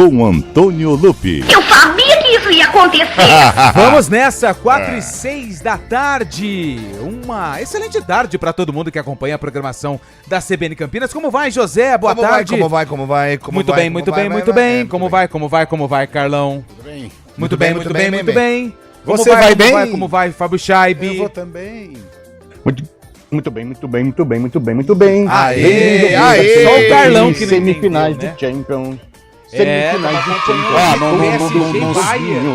com Antônio Lupi. Eu sabia que isso ia acontecer. Vamos nessa, 4h06 da tarde. Uma excelente tarde para todo mundo que acompanha a programação da CBN Campinas. Como vai, José? Boa tarde. Como vai? Muito bem. Como vai, Carlão? Tudo bem. Muito bem. Você vai bem? Como vai, Fábio Scheibe? Eu vou também. Muito bem. Aê! Só o Carlão que não semifinais entendeu, né? de Champions. É, Semifinais de Champions.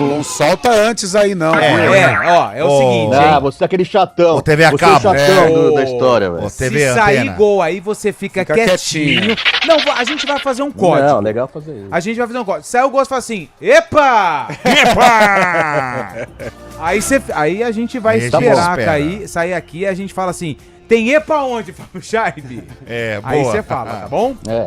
Não solta antes aí, não. É o seguinte, Ah, hein? você é aquele chatão. O TV a você cabo. é o chatão da história, velho. O Se TV sair antena. gol aí, você fica quietinho. Não, a gente vai fazer um código. Não, legal fazer isso. A gente vai fazer um código. Saiu o gol, você fala assim, epa! Aí a gente vai Aí a gente esperar espera. sair aqui e a gente fala assim, tem epa onde, Fábio Scheibe? É, Aí boa. você fala, tá bom? É.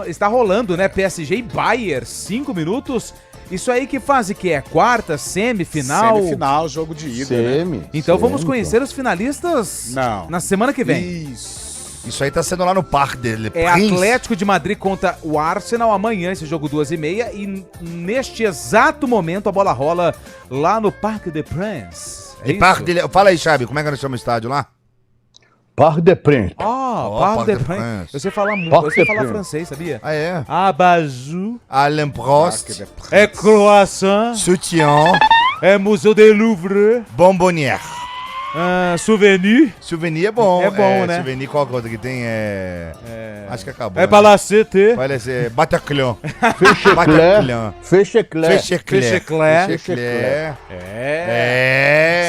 Está rolando, né? PSG e Bayern, 5 minutos. Isso aí que fase que é? Quarta, semifinal? Semifinal, jogo de ida, né? Semi. Então vamos conhecer os finalistas Não. na semana que vem. Isso. Isso aí tá sendo lá no Parque dele. É Atlético de Madrid contra o Arsenal amanhã, esse jogo 2h30. E neste exato momento a bola rola lá no Parque des Princes. É De isso? Parque dele. Fala aí, Chabi, como é que nós chamamos o estádio lá? Parc des Princes. Parque des Princes. Princes. Eu sei falar muito, Parque eu sei des falar Princes. francês, sabia? Ah, é? Abajou, Alain Prost, é croissant, Soutien, é Museu do Louvre, Bonbonnière. souvenir, Souvenir é bom. É bom, né? Souvenir, qual que é outra que tem? Acho que acabou. é palacete, Vai ser Bataclan. Fechecler. Fechecler. Fechecler.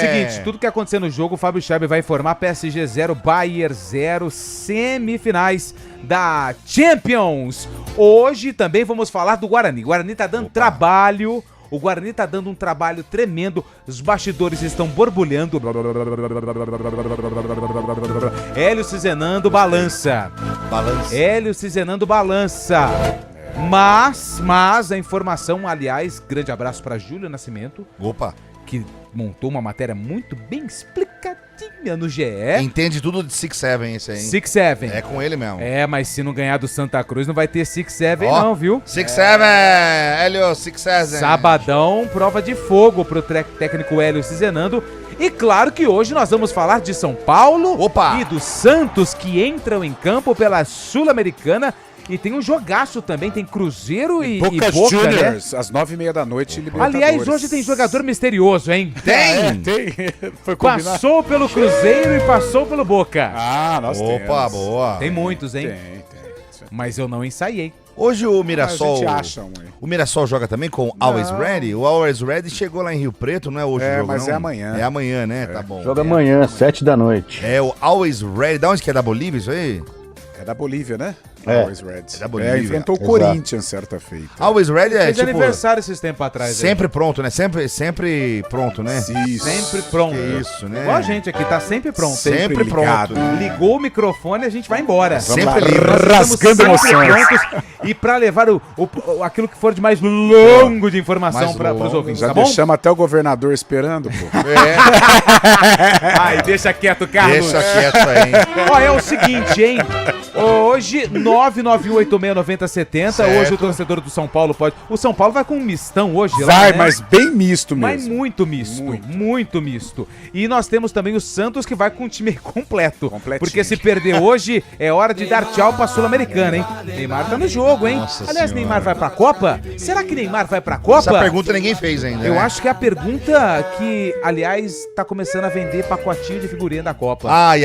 Seguinte, tudo que acontecer no jogo, o Fábio Scheibe vai informar PSG 0, Bayern 0, semifinais da Champions. Hoje também vamos falar do Guarani. O Guarani tá dando trabalho. O Guarani tá dando um trabalho tremendo. Os bastidores estão borbulhando. Hélio Cizenando balança. Hélio Cizenando balança. Mas a informação, aliás, grande abraço para Júlio Nascimento, Opa. que montou uma matéria muito bem explicadinha no GE. Entende tudo de 6-7 esse aí, hein? 6-7. É com ele mesmo. Mas se não ganhar do Santa Cruz, não vai ter 6-7 Ó, não, viu? 6-7, Hélio, 6-7. Sabadão, prova de fogo pro técnico Hélio Cizenando. E claro que hoje nós vamos falar de São Paulo Opa! e do Santos, que entram em campo pela Sul-Americana. E tem um jogaço também, tem Cruzeiro e Boca Boca, né? Juniors, às 9h30 da noite, Libertadores. Aliás, hoje tem jogador misterioso, hein? Tem. Foi combinado. Passou pelo Cruzeiro e passou pelo Boca. Ah, nós temos. Opa, boa. Tem muitos, hein? Tem. Mas eu não ensaiei. Hoje o A Mirassol... gente acha, mãe. O Mirassol joga também com o Always Ready? O Always Ready chegou lá em Rio Preto, não é hoje o jogo, mas não? é amanhã. É amanhã, né? Tá bom. Joga amanhã, 7 da noite. É o Always Ready. Da onde que é? Da Bolívia isso aí? É da Bolívia, né? É. Always Red. É da Bolívia. Enfrentou o Exato. Corinthians certa feita. Always Ready é Fez tipo... aniversário esses tempos atrás. Sempre pronto, né? Sempre pronto, né? Isso. Sempre pronto. Que isso, né? Igual a gente aqui, tá sempre pronto. Sempre ligado. pronto. Ligou o microfone e a gente vai embora. Sempre lá, livre. rasgando Estamos sempre emoções. prontos. E pra levar aquilo que for de mais longo de informação Mais para longo. os ouvintes, Já tá bom? deixamos até o governador esperando, pô. Ai, deixa quieto, Carlos. Deixa quieto aí. Ó, é o seguinte, hein? Hoje, 991869070. Certo. Hoje o torcedor do São Paulo pode... O São Paulo vai com um mistão hoje lá, Vai, né? mas bem misto Mas mesmo. muito misto, muito misto. E nós temos também o Santos que vai com o time completo. Completinho. Porque se perder hoje, é hora de dar tchau pra Sul-Americana, hein? Neymar tá no jogo, hein? Nossa Aliás, Senhora. Neymar vai pra Copa? Será que Neymar vai pra Copa? Essa pergunta ninguém fez ainda, Eu né? acho que é a pergunta que, aliás, tá começando a vender pacotinho de figurinha da Copa. Ai.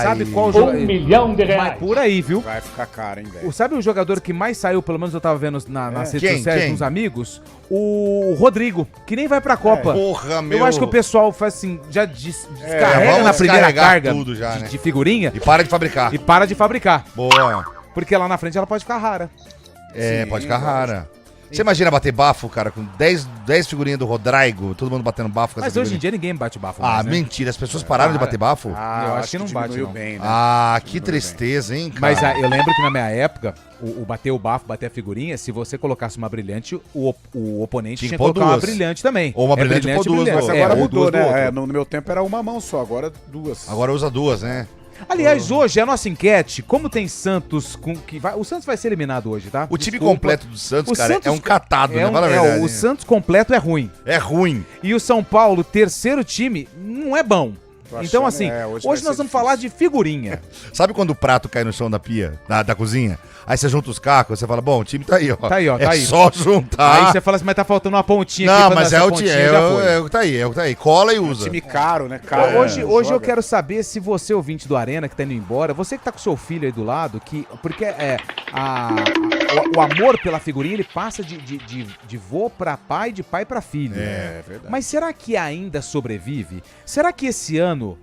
Sabe qual jogador? R$1 milhão. Mas por aí, viu? Vai ficar caro, hein, velho. Sabe o jogador que mais saiu, pelo menos eu tava vendo nas redes Quem? sociais Quem? com uns amigos? O Rodrigo, que nem vai pra Copa. Porra, meu. Eu acho que o pessoal faz assim, já descarrega vamos na primeira descarregar carga tudo já, né? de figurinha E para de fabricar. e para de fabricar. Boa. Porque lá na frente ela pode ficar rara. É, pode ficar rara. Você imagina bater bafo, cara, com 10 figurinhas do Rodrigo, todo mundo batendo bafo com essa Mas hoje em figurinha. dia ninguém bate bafo Ah, mais, né? mentira, as pessoas pararam de bater bafo? eu acho que não bate, diminuiu não. bem, né? Ah, que tristeza, hein, cara? Mas eu lembro que na minha época, o bater o bafo, bater a figurinha, se você colocasse uma brilhante, o oponente Tinha tinha que que pôr colocar uma duas. brilhante também. Ou uma brilhante ou duas do Mas outro. agora ou mudou, duas do outro. né? No meu tempo era uma mão só, agora duas. Agora usa duas, né? Aliás, hoje a nossa enquete, como tem Santos o Santos vai ser eliminado hoje, tá? O time Desculpa. completo do Santos, O cara, Santos é um catado, né? Fala a verdade. O Santos completo é ruim. É ruim. E o São Paulo, terceiro time, não é bom. Tô Então, achando, assim, hoje hoje vai nós ser vamos falar de figurinha. Sabe quando o prato cai no chão da pia, da cozinha? Aí você junta os cacos, você fala, bom, o time tá aí, ó. Tá aí, ó, É tá aí. só juntar. Aí você fala assim, mas tá faltando uma pontinha aqui. Não, pra mas dar é essa o pontinha, time, já foi. é o que tá aí, é o que tá aí. Cola e usa. Time caro, né? Caro. Hoje eu Joga. quero saber se você, ouvinte do Arena, que tá indo embora, você que tá com seu filho aí do lado, porque o amor pela figurinha, ele passa de vô pra pai, de pai pra filho. É verdade. Mas será que ainda sobrevive? Será que esse ano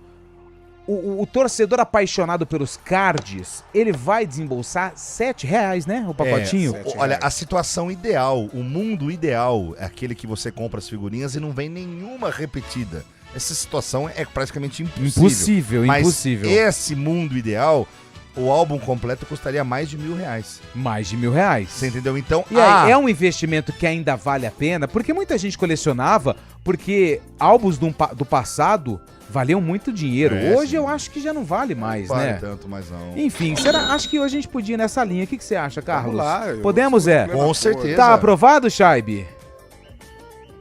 o torcedor apaixonado pelos cards, ele vai desembolsar R$7, né? O pacotinho? Olha, a situação ideal, o mundo ideal é aquele que você compra as figurinhas e não vem nenhuma repetida. Essa situação é praticamente impossível. Impossível. Esse mundo ideal, o álbum completo custaria mais de R$1.000. Mais de R$1.000. Você entendeu? Então, E aí, é um investimento que ainda vale a pena, porque muita gente colecionava, porque álbuns do passado valiam muito dinheiro. Hoje sim. eu acho que já não vale mais, não vale né? tanto, mas não. Enfim, acho que hoje a gente podia ir nessa linha. O que você acha, Carlos? lá, Podemos, Zé? Com certeza. Tá aprovado, Shaibe?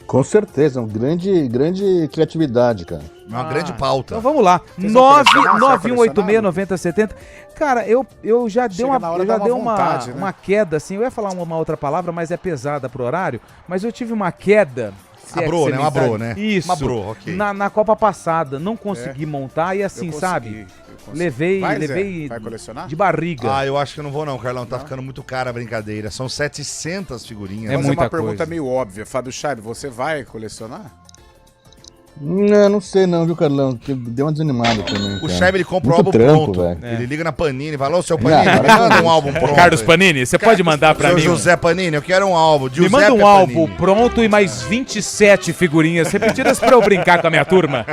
Com certeza, uma grande criatividade, cara. Uma grande pauta. Então vamos lá. Vocês vão colecionar? Você vai 9186-9070. Cara, eu já dei Chega na hora, dá uma vontade, né? uma queda, assim. Eu ia falar uma outra palavra, mas é pesada pro horário. Mas eu tive uma queda. se é que Abrou, você né? me Uma abrou, entende. né? Isso. Uma abrou, ok. Na Copa passada. Não consegui montar e assim, sabe? Levei Vai colecionar? de barriga. Ah, eu acho que eu não vou não, Carlão. Tá ficando muito cara a brincadeira. São 700 figurinhas. É Fazer muita uma pergunta coisa. meio óbvia. Fábio Scheibe, você vai colecionar? Não sei não, viu, Carlão? Que deu uma desanimada também. O cara. Scheibe, ele compra o Muito álbum trampo, pronto. velho. Ele liga na Panini e fala, ô, seu Panini, Não, me manda um álbum pronto. Carlos Panini, você pode mandar pra Seu mim? José Panini, eu quero um álbum. Me manda um álbum pronto e mais 27 figurinhas repetidas pra eu brincar com a minha turma.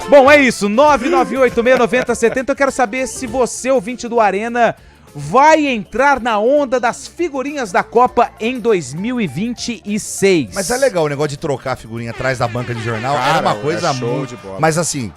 Bom, é isso. 998869070. Eu quero saber se você, ouvinte do Arena, vai entrar na onda das figurinhas da Copa em 2026. Mas é legal o negócio de trocar a figurinha atrás da banca de jornal. Cara, era uma coisa é show muito... de bola. Mas assim,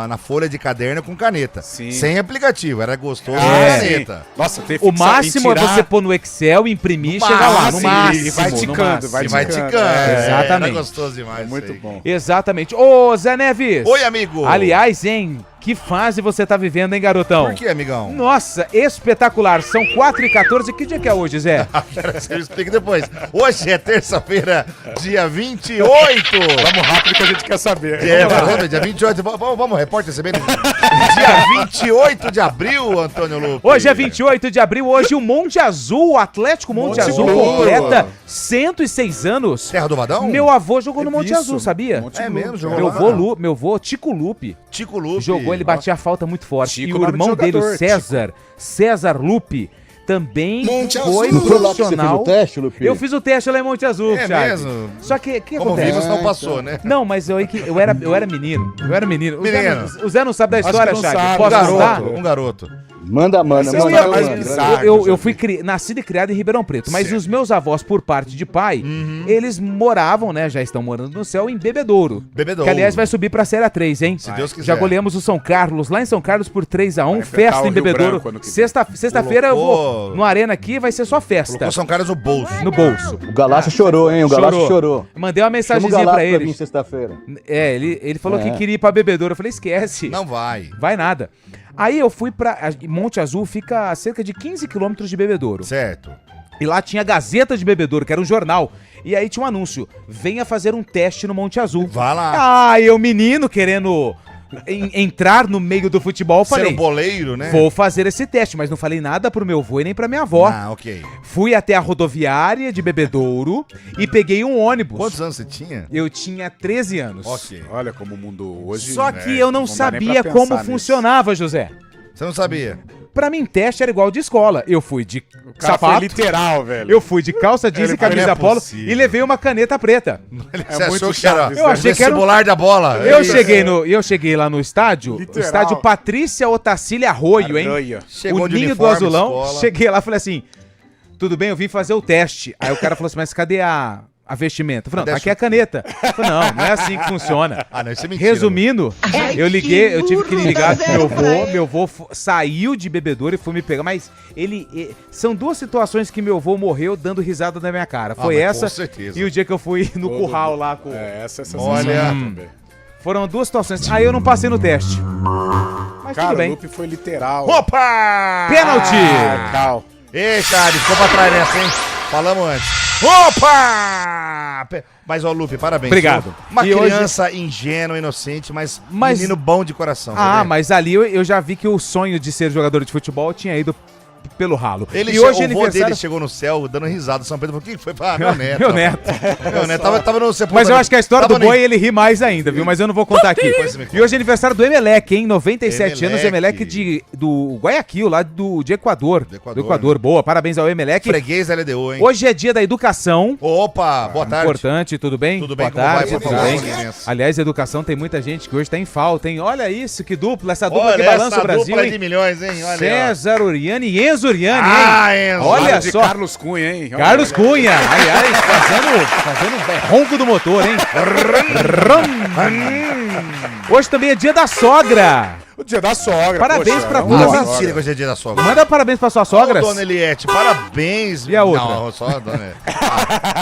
na folha de caderno com caneta. Sim. Sem aplicativo, era gostoso com É. caneta. Nossa, tem O máximo é você pôr no Excel, imprimir e chegar lá. No máximo, máximo. e vai no ticando, máximo. vai E vai ticando. ticando. Exatamente. Era gostoso demais. Muito isso aí. bom. Exatamente. Ô, Zé Neves. Oi, amigo. Aliás, hein? Que fase você tá vivendo, hein, garotão? Por que, amigão? Nossa, espetacular. São 4h14. Que dia que é hoje, Zé? Eu explico depois. Hoje é terça-feira, dia 28. Vamos rápido que a gente quer saber. Dia 28. Vamos, repórter, você bem? Dia 28 de abril, Antônio Lupe. Hoje é 28 de abril. Hoje o Monte Azul, o Atlético Monte Azul, Azul. completa 106 anos. Terra do Vadão? Meu avô jogou no Monte Isso. Azul, sabia? Monte É Lu, mesmo, jogou cara. lá. Meu vô Tico Lupe, Tico Lupe. jogou, ele batia a falta muito forte. Tico, e o nome de irmão dele, o jogador, César Lupe, também foi Não foi lá que você fez profissional. o teste, Lupe? Eu fiz o teste lá em Monte Azul, É Thiago. mesmo? Só que, o que Como acontece? vimos, não passou, né? Não, mas eu era menino. Eu era menino. Menino. O Zé não sabe da história, que não Thiago. sabe. Posso contar? Um garoto. Manda. Essa é mais bizarra. Eu fui nascido e criado em Ribeirão Preto, mas os meus avós, por parte de pai, eles moravam, né, já estão morando no céu, em Bebedouro. Bebedouro. Que, aliás, vai subir pra Série A3, hein? Se Deus quiser. Já goleamos o São Carlos, lá em São Carlos, por 3-1, Vai enfrentar festa o em Rio Bebedouro. Branco ano que vem. Sexta-feira eu Colocou- vou no Arena aqui, vai ser só festa. Colocou São Carlos no bolso. No bolso. O Galácio chorou, hein? O Galácio chorou. Mandei uma Chama o mensagenzinha Galácio pra pra vir ele. sexta-feira. É, ele falou É. que queria ir pra Bebedouro. Eu falei, esquece. Não vai. Vai nada. Aí eu fui pra... Monte Azul fica a cerca de 15 quilômetros de Bebedouro. Certo. E lá tinha a Gazeta de Bebedouro, que era um jornal. E aí tinha um anúncio. Venha fazer um teste no Monte Azul. Vá lá. Ah, eu menino querendo entrar no meio do futebol, Ser falei... um boleiro, né? Vou fazer esse teste, mas não falei nada pro meu avô e nem pra minha avó. Ah, ok. Fui até a rodoviária de Bebedouro e peguei um ônibus. Quantos anos você tinha? Eu tinha 13 anos. Ok. Olha como o mundo hoje... Só que eu não dá nem sabia pra como pensar funcionava, José. Você não sabia? Pra mim, teste era igual de escola. Eu fui de nisso. O cara foi sapato, literal, velho. eu fui de calça jeans Ele e camisa não é polo possível. e levei uma caneta preta. Você muito achou que era chato isso, Eu achei que era um- vestibular da bola? Eu cheguei lá no estádio, Literal. o estádio Patrícia Otacília Arroio, hein? Arroio. Chegou o de ninho do uniforme, azulão. escola. Cheguei lá e falei assim, tudo bem, eu vim fazer o teste. Aí o cara falou assim, mas cadê a a vestimenta. Eu falei, não, Deixa- aqui é a caneta. Eu falei, não é assim que funciona. Ah, não, isso é mentira. Resumindo, eu tive que ligar pro meu avô saiu de bebedouro e foi me pegar, mas são duas situações que meu avô morreu dando risada na minha cara. Foi mas essa com certeza. e o dia que eu fui no curral lá com... Essa é Olha. também. Foram duas situações. Aí eu não passei no teste. Mas Cara, tudo o bem. Lupe foi literal. Opa! Pênalti! Cal. Ei, cara, ficou pra trás nessa, hein? Falamos antes. Opa! Mas, ó, Lupe, parabéns. Obrigado. Viu? Uma E criança ingênua, inocente, mas menino bom de coração. Ah, sabe? mas ali eu já vi que o sonho de ser jogador de futebol tinha ido pelo ralo. Ele e hoje é o vô dele aniversário... chegou no céu dando risada. São Pedro, por que foi? Ah, meu neto. Meu neto. Meu neto tava no sepulcro. Mas eu acho que a história do Tava boi ele ri mais ainda, viu? Mas eu não vou contar aqui. Pois me conta. E hoje é aniversário do Emelec, hein? 97 anos, Emelec. Emelec do Guayaquil, lá de Equador. Do Equador, Do Equador. Boa, parabéns ao Emelec. Freguês LDU, hein? Hoje é dia da educação. Opa, boa tarde. Importante, tudo bem? Tudo bem, Boa como tarde, vai, por tudo favor, bem? com licença. Aliás, educação tem muita gente que hoje tá em falta, hein? Olha isso, que dupla, essa dupla que Olha balança essa o Brasil, dupla hein? de milhões, hein? Olha, César Uriani e Enzo Uriani, hein? Ah, Enzo. Olha de só. Carlos Cunha, hein? Carlos Cunha, aliás, fazendo ronco do motor, hein? Hoje também é dia da sogra. O dia da sogra. Parabéns pra Ah, todas as mentira que hoje é dia da sogra. Manda parabéns pra suas Ô, sogras. dona Eliette, parabéns. E a outra? Não, só a dona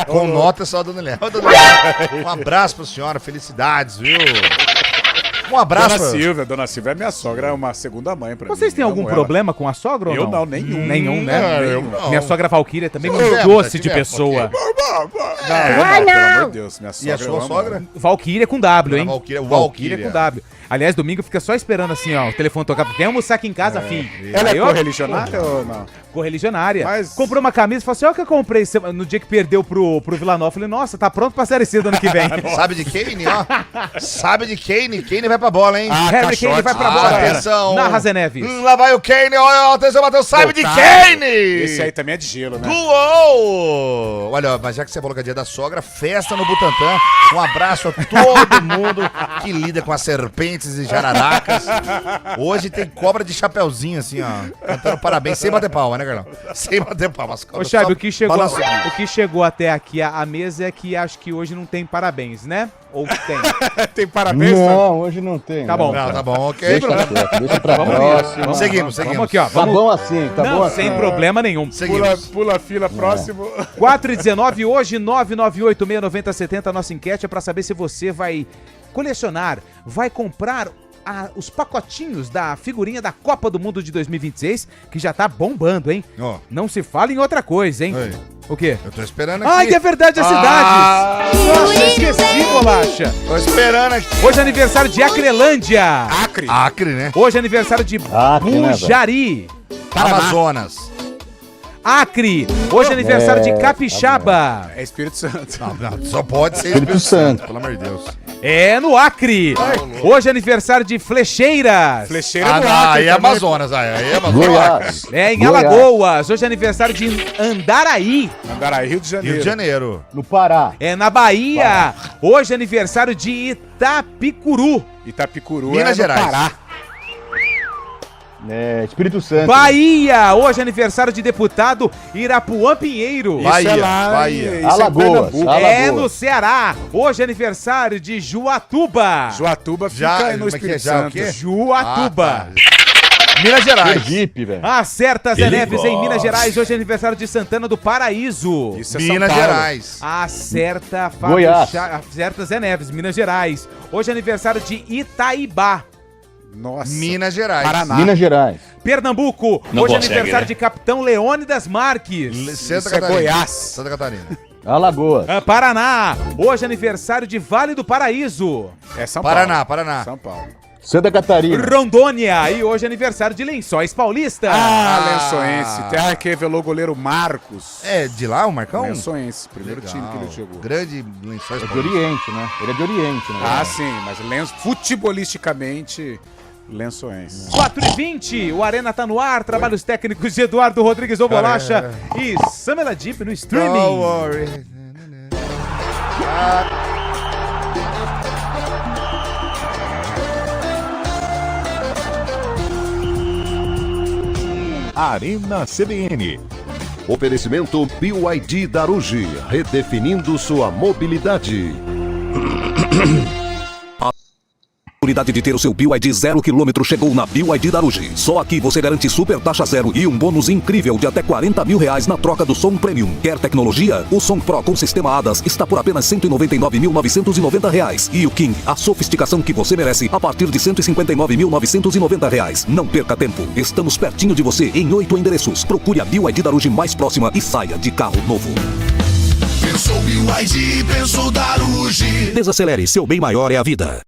com nota é só a dona Eliette. Ô, dona Eliette, um abraço pra senhora, felicidades, viu? Um abraço. Dona Silvia é minha sogra, é uma segunda mãe pra mim. Vocês têm algum Amo ela. problema com a sogra ou Eu não? não, nenhum. Nenhum, né? eu não. Minha sogra Valquíria também, um Tivemos, doce de tivemos, pessoa. Não, pelo amor de Deus, minha sogra. E a sua eu amo sogra? ela. Valquíria com W, hein? Valquíria, Valquíria Valquíria. com W. Aliás, domingo fica só esperando assim, ó, o telefone tocar. Vem almoçar aqui em casa, filho. Ela Aí é eu- correligionária ou não? Correligionária. Mas- Comprou uma camisa e falou assim: olha o que eu comprei no dia que perdeu pro Vila Nova. Falei, nossa, tá pronto pra Série C do ano que vem. Sabe de Kane, ó? Sabe de Kane? Kane vai pra bola, hein? Harry Kane vai pra bola. Atenção. Narra, Zé Neves. Lá vai o Kane, olha, atenção, Matheus, sabe de Kane! Esse aí também é de gelo, né? Uou! Olha, mas já que você falou que é dia da sogra, festa no Butantã. Um abraço a todo mundo que lida com as serpentes e jararacas. Hoje tem cobra de chapeuzinho, assim, ó. Cantando parabéns, sem bater palma, né, Carlão? Sem bater palma. As Ô, cobras Chabe, só o que chegou balançando. até aqui a mesa é que acho que hoje não tem parabéns, né? Ou tem? Tem parabéns, né? Não, hoje não tem. Tá bom. Não, tá bom, ok. Deixa quieto, deixa pra próxima. Seguimos, Vamos seguimos. aqui, ó. Tá Vamos... bom assim, tá bom Não, assim. sem problema nenhum. Seguimos. Pula a fila, próximo. 4h19, hoje 998-690-70. Nossa enquete é pra saber se você vai colecionar, vai comprar os pacotinhos da figurinha da Copa do Mundo de 2026, que já tá bombando, hein? Ó, Não se fala em outra coisa, hein? Oi. O quê? eu tô esperando aqui. Ai, é verdade, as cidades! Nossa, esqueci, bolacha! Tô esperando aqui. Hoje é aniversário de Acrelândia! Acre. Acre, né? Hoje é aniversário de Acre, né, velho? Bujari! Amazonas. Acre! Hoje é aniversário de Capixaba! É Espírito Santo. Não, só pode ser Espírito Santo. pelo amor de Deus. É no Acre! Hoje é aniversário de Flecheiras! Flecheira Ah, do não, Acre aí é também. Amazonas, aí é Amazonas. Goiás. É em Goiás. Alagoas! Hoje é aniversário de Andaraí! Andaraí, Rio de Janeiro. Rio de Janeiro. No Pará. É na Bahia! Hoje é aniversário de Itapicuru! Itapicuru Minas é no Gerais. Pará. É, Espírito Santo. Bahia! Hoje é aniversário de deputado Irapuã Pinheiro! Isso Bahia, é lá, Bahia. isso é Alagoas. Pernambuco. É Alagoas. no Ceará! Hoje é aniversário de Juatuba! Juatuba fica Já, aí no como é que é? Espírito Já o Santo. quê? Juatuba! Minas Gerais. Sergipe, velho. Acerta Zé Neves em Minas Gerais. Hoje é aniversário de Santana do Paraíso. Isso é Minas São Paulo. Gerais. Acerta Fábio Goiás. Acerta Zé Neves, Minas Gerais. Hoje é aniversário de Itaibá. Nossa. Minas Gerais. Paraná. Minas Gerais. Pernambuco. Hoje é aniversário de Capitão Leônidas Marques. Santa Isso é Catarina. Goiás. Santa Catarina. Alagoas. Paraná. Hoje é aniversário de Vale do Paraíso. É São Paraná, Paulo. Paraná. São Paulo. Santa Catarina. Rondônia. E hoje é aniversário de Lençóis Paulista. Lençoense. Terra que revelou o goleiro Marcos. É de lá o Marcão? Lençoense, primeiro Legal. time que ele chegou. Grande Lençóis É de Paulista. Oriente, né? Ele é de Oriente, né? Ah, sim, mas futebolisticamente, Lençoense. 4h20, o Arena tá no ar. Trabalhos técnicos de Eduardo Rodrigues Obolacha e Samela Deep no streaming. Don't worry. Arena CBN. Oferecimento BYD Darugi, redefinindo sua mobilidade. A oportunidade de ter o seu BYD 0 km chegou na BYD Darugi. Só aqui você garante super taxa zero e um bônus incrível de até R$40 mil na troca do som Premium. Quer tecnologia? O som Pro com sistema ADAS está por apenas R$199.990. E o King, a sofisticação que você merece, a partir de R$159.990. Não perca tempo. Estamos pertinho de você em 8 endereços. Procure a BYD Darugi mais próxima e saia de carro novo. Pensou BYD, pensou Darugi. Desacelere, seu bem maior é a vida.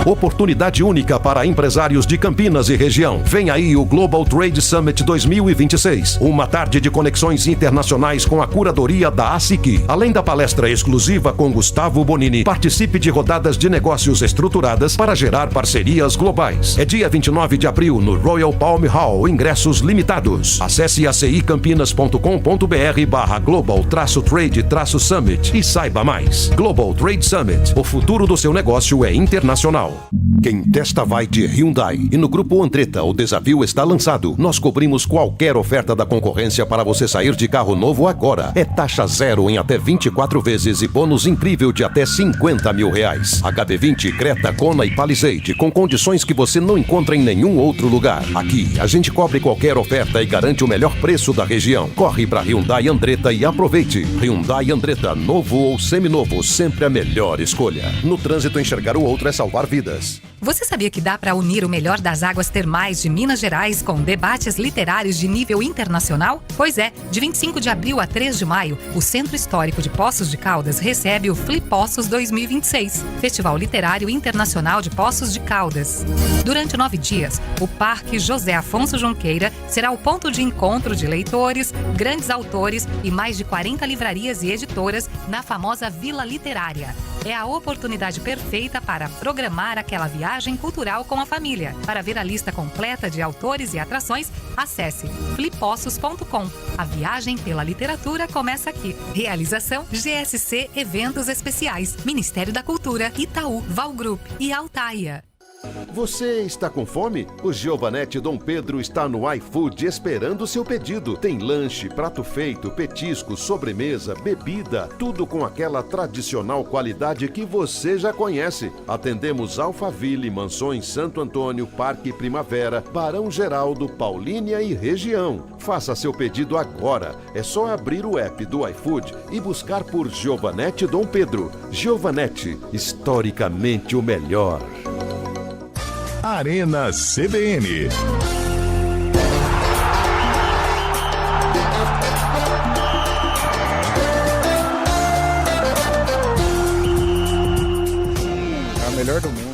Oportunidade única para empresários de Campinas e região. Vem aí o Global Trade Summit 2026. Uma tarde de conexões internacionais com a curadoria da ASIC. Além da palestra exclusiva com Gustavo Bonini, participe de rodadas de negócios estruturadas para gerar parcerias globais. É dia 29 de abril no Royal Palm Hall, ingressos limitados. Acesse acicampinas.com.br/global-trade-summit e saiba mais. Global Trade Summit. O futuro do seu negócio é internacional. Quem testa vai de Hyundai. E no Grupo Andretta, o desafio está lançado. Nós cobrimos qualquer oferta da concorrência para você sair de carro novo agora. É taxa zero em até 24 vezes e bônus incrível de até R$50 mil. HB20, Creta, Kona e Palisade, com condições que você não encontra em nenhum outro lugar. Aqui, a gente cobre qualquer oferta e garante o melhor preço da região. Corre para Hyundai Andretta e aproveite. Hyundai Andretta, novo ou seminovo, sempre a melhor escolha. No trânsito, enxergar o outro é salvar vidas. Você sabia que dá para unir o melhor das águas termais de Minas Gerais com debates literários de nível internacional? Pois é, de 25 de abril a 3 de maio, o Centro Histórico de Poços de Caldas recebe o Flipossos 2026, Festival Literário Internacional de Poços de Caldas. Durante 9 dias, o Parque José Afonso Junqueira será o ponto de encontro de leitores, grandes autores e mais de 40 livrarias e editoras na famosa Vila Literária. É a oportunidade perfeita para programar aquela viagem cultural com a família. Para ver a lista completa de autores e atrações, acesse flipossos.com. A viagem pela literatura começa aqui. Realização GSC Eventos Especiais, Ministério da Cultura, Itaú, Val Group e Altaia. Você está com fome? O Giovanetti Dom Pedro está no iFood esperando o seu pedido. Tem lanche, prato feito, petisco, sobremesa, bebida, tudo com aquela tradicional qualidade que você já conhece. Atendemos Alphaville, Mansões Santo Antônio, Parque Primavera, Barão Geraldo, Paulínia e região. Faça seu pedido agora. É só abrir o app do iFood e buscar por Giovanetti Dom Pedro. Giovanetti, historicamente o melhor. Arena CBN. É o melhor do mundo.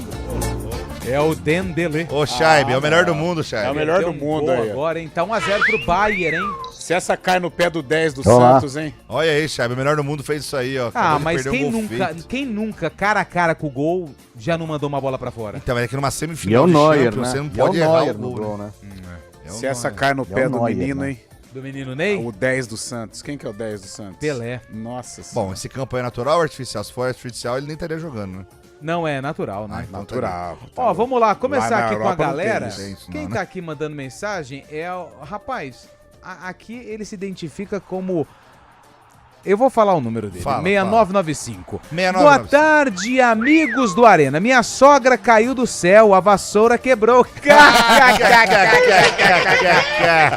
É o Dendele. Ô, Scheibe, é o melhor do mundo, É o Scheibe. melhor Deu do um mundo gol aí. agora, hein? Tá 1-0 pro Bayern, hein? Se essa cai no pé do 10 do Vamos lá. Santos, hein? Olha aí, Scheibe, o melhor do mundo fez isso aí, ó. Ah, Acabou de mas perder um gol feito. quem nunca, cara a cara com o gol, já não mandou uma bola pra fora? Então, é que numa E é semifinal o de Neuer, Champions, né? você não E é o pode errar Neuer o no gol, gol, né? né? É o Se essa Neuer. cai no pé o do Neuer, menino, né? hein? Do menino Ney? O 10 do Santos. Quem que é o 10 do Santos? Pelé. Nossa Bom, senhora. esse campo é natural ou artificial? Se for artificial, ele nem estaria jogando, né? Não, é natural, né? Ah, então Natural. Ó, vamos lá, começar Lá na aqui com a Europa não galera. tem isso, Quem não, tá né? aqui mandando mensagem é o... Rapaz, aqui ele se identifica como... Eu vou falar o número dele. Fala, 6995. 6995. Boa tarde, amigos do Arena. Minha sogra caiu do céu, a vassoura quebrou.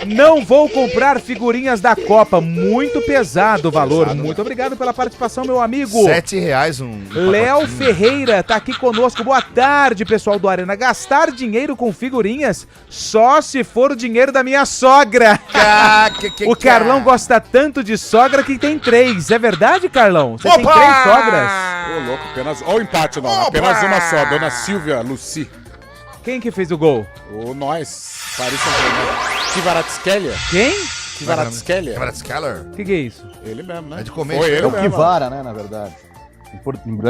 Não vou comprar figurinhas da Copa. Muito pesado o valor. Muito obrigado pela participação, meu amigo. R$7 um Léo pacotinho. Ferreira tá aqui conosco. Boa tarde, pessoal do Arena. Gastar dinheiro com figurinhas só se for o dinheiro da minha sogra. O Carlão gosta tanto de sogra que tem 3. É verdade, Carlão? Você tem 3 sogras? Ô, louco, apenas. Ó, o empate, não. Apenas uma só. Dona Silvia Luci. Quem que fez o gol? Ô, nós. Paris Saint-Germain. Kivaratskelia. Quem? Kivaratskelia. Kvaratskhelia? O que é isso? Ele mesmo, né? É de comer. Foi É ele o mesmo. Kivara, né, na verdade.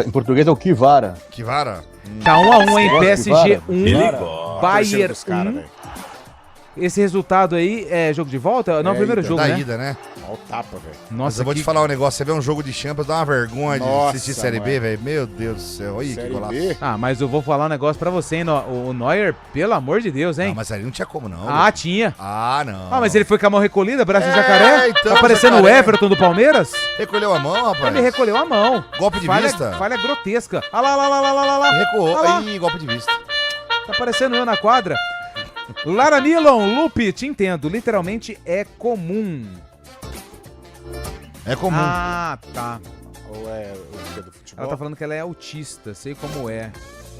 Em português é o Kivara. Kivara? Tá 1-1, hein? Você gosta de PSG vara? 1, Torcendo Bayern pros caras, 1. velho. Esse resultado aí é jogo de volta? Não, é o primeiro jogo, da né? ida, né? Olha o tapa, velho. Mas Nossa, eu vou te falar um negócio, você vê um jogo de Champions, dá uma vergonha de Nossa, assistir Série B, mano. velho. Meu Deus do céu, olha aí que Série golaço. B? Ah, mas eu vou falar um negócio pra você, hein? O Neuer, pelo amor de Deus, hein? Não, mas ali não tinha como não. Ah, tinha. Ah, não. Ah, mas ele foi com a mão recolhida, braço de É, jacaré? então, Tá parecendo o jacaré. Everton do Palmeiras? Recolheu a mão, rapaz? Ele recolheu a mão. Golpe de falha, vista? Falha grotesca. Ah lá. Recuou. Ah lá. Ih, golpe de vista. Tá parecendo eu na quadra. Lara Nilon, Lupe, te entendo. Literalmente é comum. É comum. Ah, tá. Ou é o que é do futebol? Ela tá falando que ela é autista, sei como é.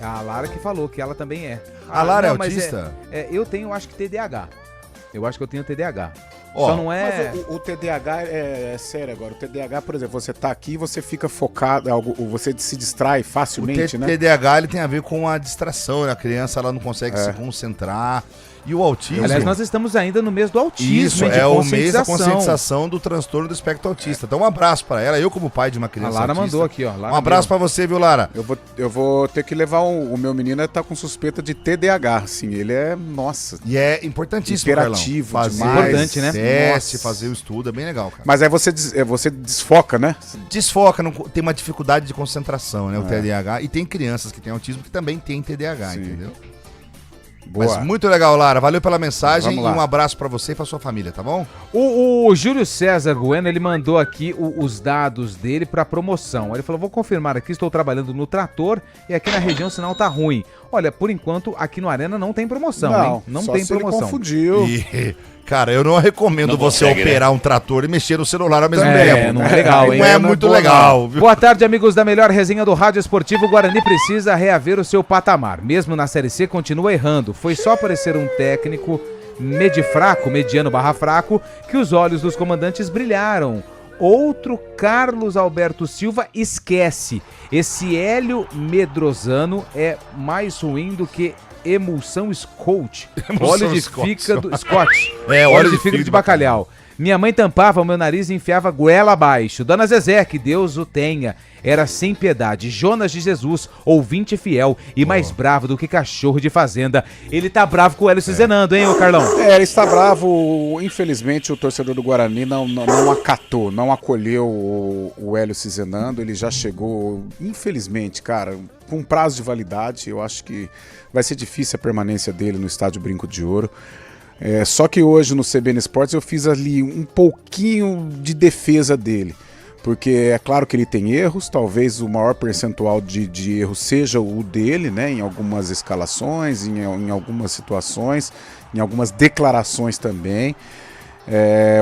É a Lara que falou que ela também é. A Lara é mas autista? eu tenho, acho que TDAH. Eu acho que eu tenho TDAH. Ó, Só não é... Mas o TDAH é sério agora. O TDAH, por exemplo, você tá aqui e você fica focado, você se distrai O facilmente, né? TDAH ele tem a ver com a distração, né? A criança ela não consegue se concentrar. E o autismo... Aliás, nós estamos ainda no mês do autismo, Isso, hein, de é o mês da conscientização. conscientização do transtorno do espectro autista. Então um abraço pra ela, eu como pai de uma A criança Lara autista. mandou aqui, ó. Lara Um abraço pra você, viu, Lara? Eu vou ter que levar o meu menino, tá com suspeita de TDAH, assim, ele é, nossa. E é importantíssimo, Hiperativo Carlão, fazer demais. Importante, né? teste, Nossa. fazer o estudo, é bem legal, cara. Mas aí você desfoca, né? Desfoca, tem uma dificuldade de concentração, né, o TDAH. E tem crianças que têm autismo que também têm TDAH, Sim. entendeu? Boa. Mas muito legal, Lara. Valeu pela mensagem Vamos e lá. um abraço pra você e pra sua família, tá bom? O Júlio César Bueno, ele mandou aqui os dados dele pra promoção. Ele falou, vou confirmar aqui, estou trabalhando no trator e aqui na região o sinal tá ruim. Olha, por enquanto, aqui no Arena não tem promoção, hein? Não só tem se ele promoção. confundiu. E, cara, eu não recomendo você operar um trator e mexer no celular ao mesmo É, tempo. não é legal, hein? Não é Não é muito boa, legal, viu? Boa tarde, amigos da melhor resenha do Rádio Esportivo. O Guarani precisa reaver o seu patamar. Mesmo na Série C, continua errando. Foi só aparecer um técnico mediano barra fraco que os olhos dos comandantes brilharam. Outro Carlos Alberto Silva esquece. Esse Hélio Medrosano é mais ruim do que emulsão Scott. Óleo de fígado Scott. Óleo de fígado de bacalhau. Minha mãe tampava o meu nariz e enfiava goela abaixo. Dona Zezé, que Deus o tenha, era sem piedade. Jonas de Jesus, ouvinte fiel e mais bravo do que cachorro de fazenda. Ele tá bravo com o Hélio Cizenando, hein, ô Carlão? Ele está bravo. Infelizmente, o torcedor do Guarani não acatou, não acolheu o Hélio Cizenando. Ele já chegou, infelizmente, cara, com prazo de validade. Eu acho que vai ser difícil a permanência dele no Estádio Brinco de Ouro. Só que hoje no CBN Esportes eu fiz ali um pouquinho de defesa dele. Porque é claro que ele tem erros, talvez o maior percentual de erros seja o dele, né? Em algumas escalações, em algumas situações, em algumas declarações também.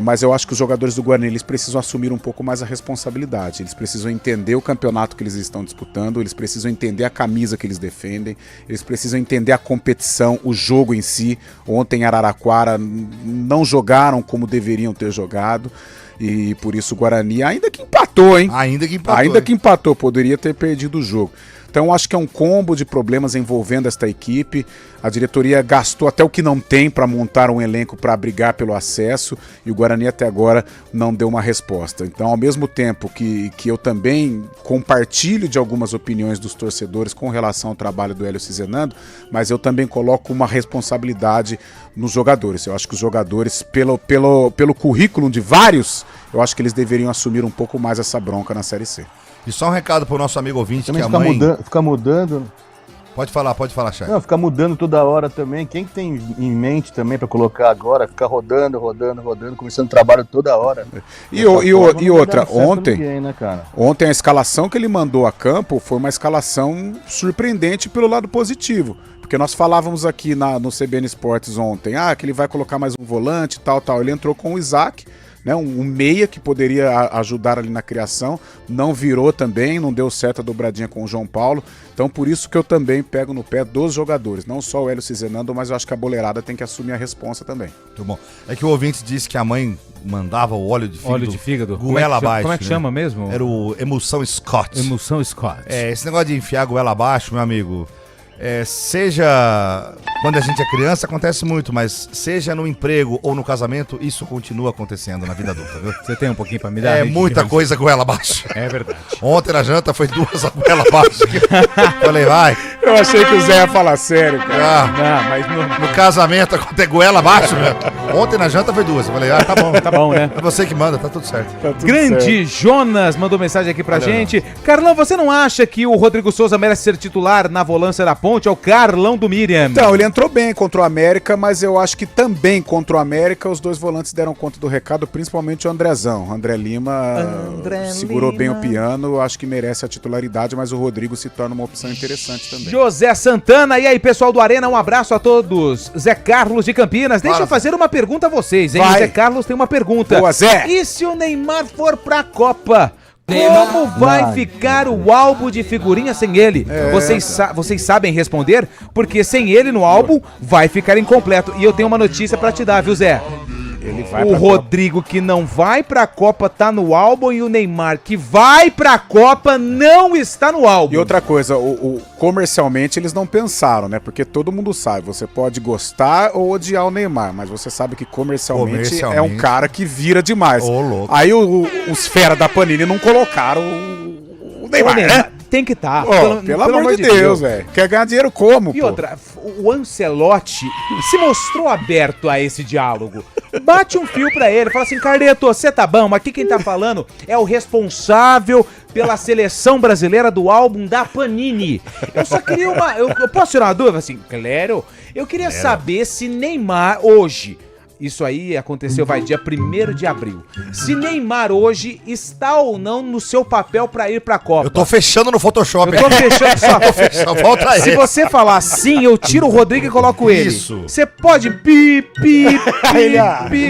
Mas eu acho que os jogadores do Guarani eles precisam assumir um pouco mais a responsabilidade. Eles precisam entender o campeonato que eles estão disputando, eles precisam entender a camisa que eles defendem, eles precisam entender a competição, o jogo em si. Ontem em Araraquara não jogaram como deveriam ter jogado e por isso o Guarani ainda que empatou, hein? Ainda que empatou. Ainda que empatou, poderia ter perdido o jogo. Então acho que é um combo de problemas envolvendo esta equipe. A diretoria gastou até o que não tem para montar um elenco para brigar pelo acesso e o Guarani até agora não deu uma resposta. Então, ao mesmo tempo que eu também compartilho de algumas opiniões dos torcedores com relação ao trabalho do Hélio Cizenando, mas eu também coloco uma responsabilidade nos jogadores. Eu acho que os jogadores, pelo currículo de vários, eu acho que eles deveriam assumir um pouco mais essa bronca na Série C. E só um recado pro nosso amigo ouvinte Também que a mãe... ficar mudando. Pode falar, Chay. Não, ficar mudando toda hora também. Quem que tem em mente também pra colocar agora? Ficar rodando, começando trabalho toda hora. E outra, ontem, ninguém, né, cara? ontem a escalação que ele mandou a campo foi uma escalação surpreendente pelo lado positivo. Porque nós falávamos aqui no CBN Esportes ontem, que ele vai colocar mais um volante, tal. Ele entrou com o Isaac, né, um meia que poderia ajudar ali na criação, não virou também, não deu certo a dobradinha com o João Paulo, então por isso que eu também pego no pé dos jogadores, não só o Hélio Cizenando, mas eu acho que a boleirada tem que assumir a responsa também. Muito bom. É que o ouvinte disse que a mãe mandava o óleo de fígado. Óleo de fígado. Goela abaixo. Como é que chama mesmo? Era o emulsão Scott. Emulsão Scott. Esse negócio de enfiar a goela abaixo, meu amigo, seja quando a gente é criança acontece muito, mas seja no emprego ou no casamento, isso continua acontecendo na vida adulta, viu? Você tem um pouquinho pra me dar? É muita coisa goela abaixo. É verdade. Ontem na janta foi 2 goela abaixo. Falei, vai. Eu achei que o Zé ia falar sério, cara. Ah, Não, mas não... no casamento acontece goela abaixo, velho. Ontem na janta foi 2. Falei, tá bom. Tá bom, né? É você que manda, tá tudo certo. Tá tudo Grande certo. Jonas mandou mensagem aqui pra gente. Carlão, você não acha que o Rodrigo Souza merece ser titular na volância da Ponte? É o Carlão do Miriam. Então, ele entrou bem contra o América, mas eu acho que também contra o América os dois volantes deram conta do recado, principalmente o Andrezão. O André Lima segurou bem o piano, acho que merece a titularidade, mas o Rodrigo se torna uma opção interessante também. José Santana, e aí pessoal do Arena, um abraço a todos. Zé Carlos de Campinas, deixa eu fazer uma pergunta a vocês, hein? Vai. O Zé Carlos tem uma pergunta. Boa, Zé. E se o Neymar for pra Copa? Como vai ficar o álbum de figurinhas sem ele? Vocês sabem responder? Porque sem ele no álbum vai ficar incompleto. E eu tenho uma notícia pra te dar, viu, Zé? Ele vai O pra Rodrigo que não vai pra Copa tá no álbum e o Neymar que vai pra Copa não está no álbum. E outra coisa, comercialmente eles não pensaram, né? Porque todo mundo sabe, você pode gostar ou odiar o Neymar, mas você sabe que comercialmente é um cara que vira demais. Ô, louco. Aí os fera da Panini não colocaram o Neymar, né? Tem que estar. Pelo amor de Deus, velho. Quer ganhar dinheiro como, E pô? outra, o Ancelotti se mostrou aberto a esse diálogo. Bate um fio pra ele, fala assim, Carleto, você tá bom, mas aqui quem tá falando é o responsável pela seleção brasileira do álbum da Panini. Eu só queria eu posso tirar uma dúvida? Assim, claro. Eu queria saber se Neymar hoje... Isso aí aconteceu, dia 1º de abril. Se Neymar hoje está ou não no seu papel pra ir pra Copa. Eu tô fechando no Photoshop. Eu tô fechando só. Só volta aí. Se você falar sim, eu tiro o Rodrigo e coloco ele. Isso. Você pode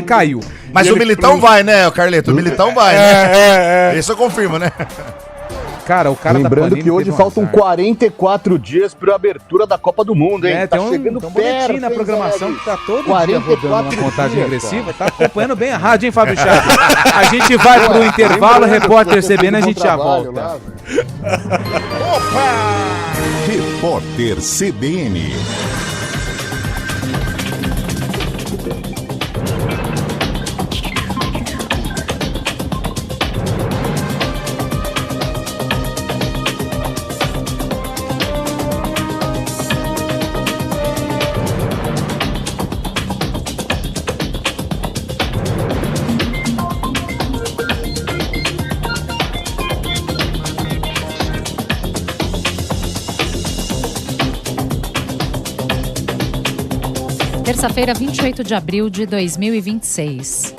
caiu. Mas o Militão vai, né, Carleto? O Militão vai, né? Isso eu confirmo, né? Cara, o cara Lembrando da Panini que hoje teve um faltam azar. 44 dias para a abertura da Copa do Mundo, hein? Tem um boletim na programação que tá todo dia rodando uma contagem regressiva. Tá acompanhando bem a rádio, hein, Fábio Chaves? A gente vai pro intervalo, repórter CBN, a gente já volta. Repórter CBN. Terça-feira, 28 de abril de 2026.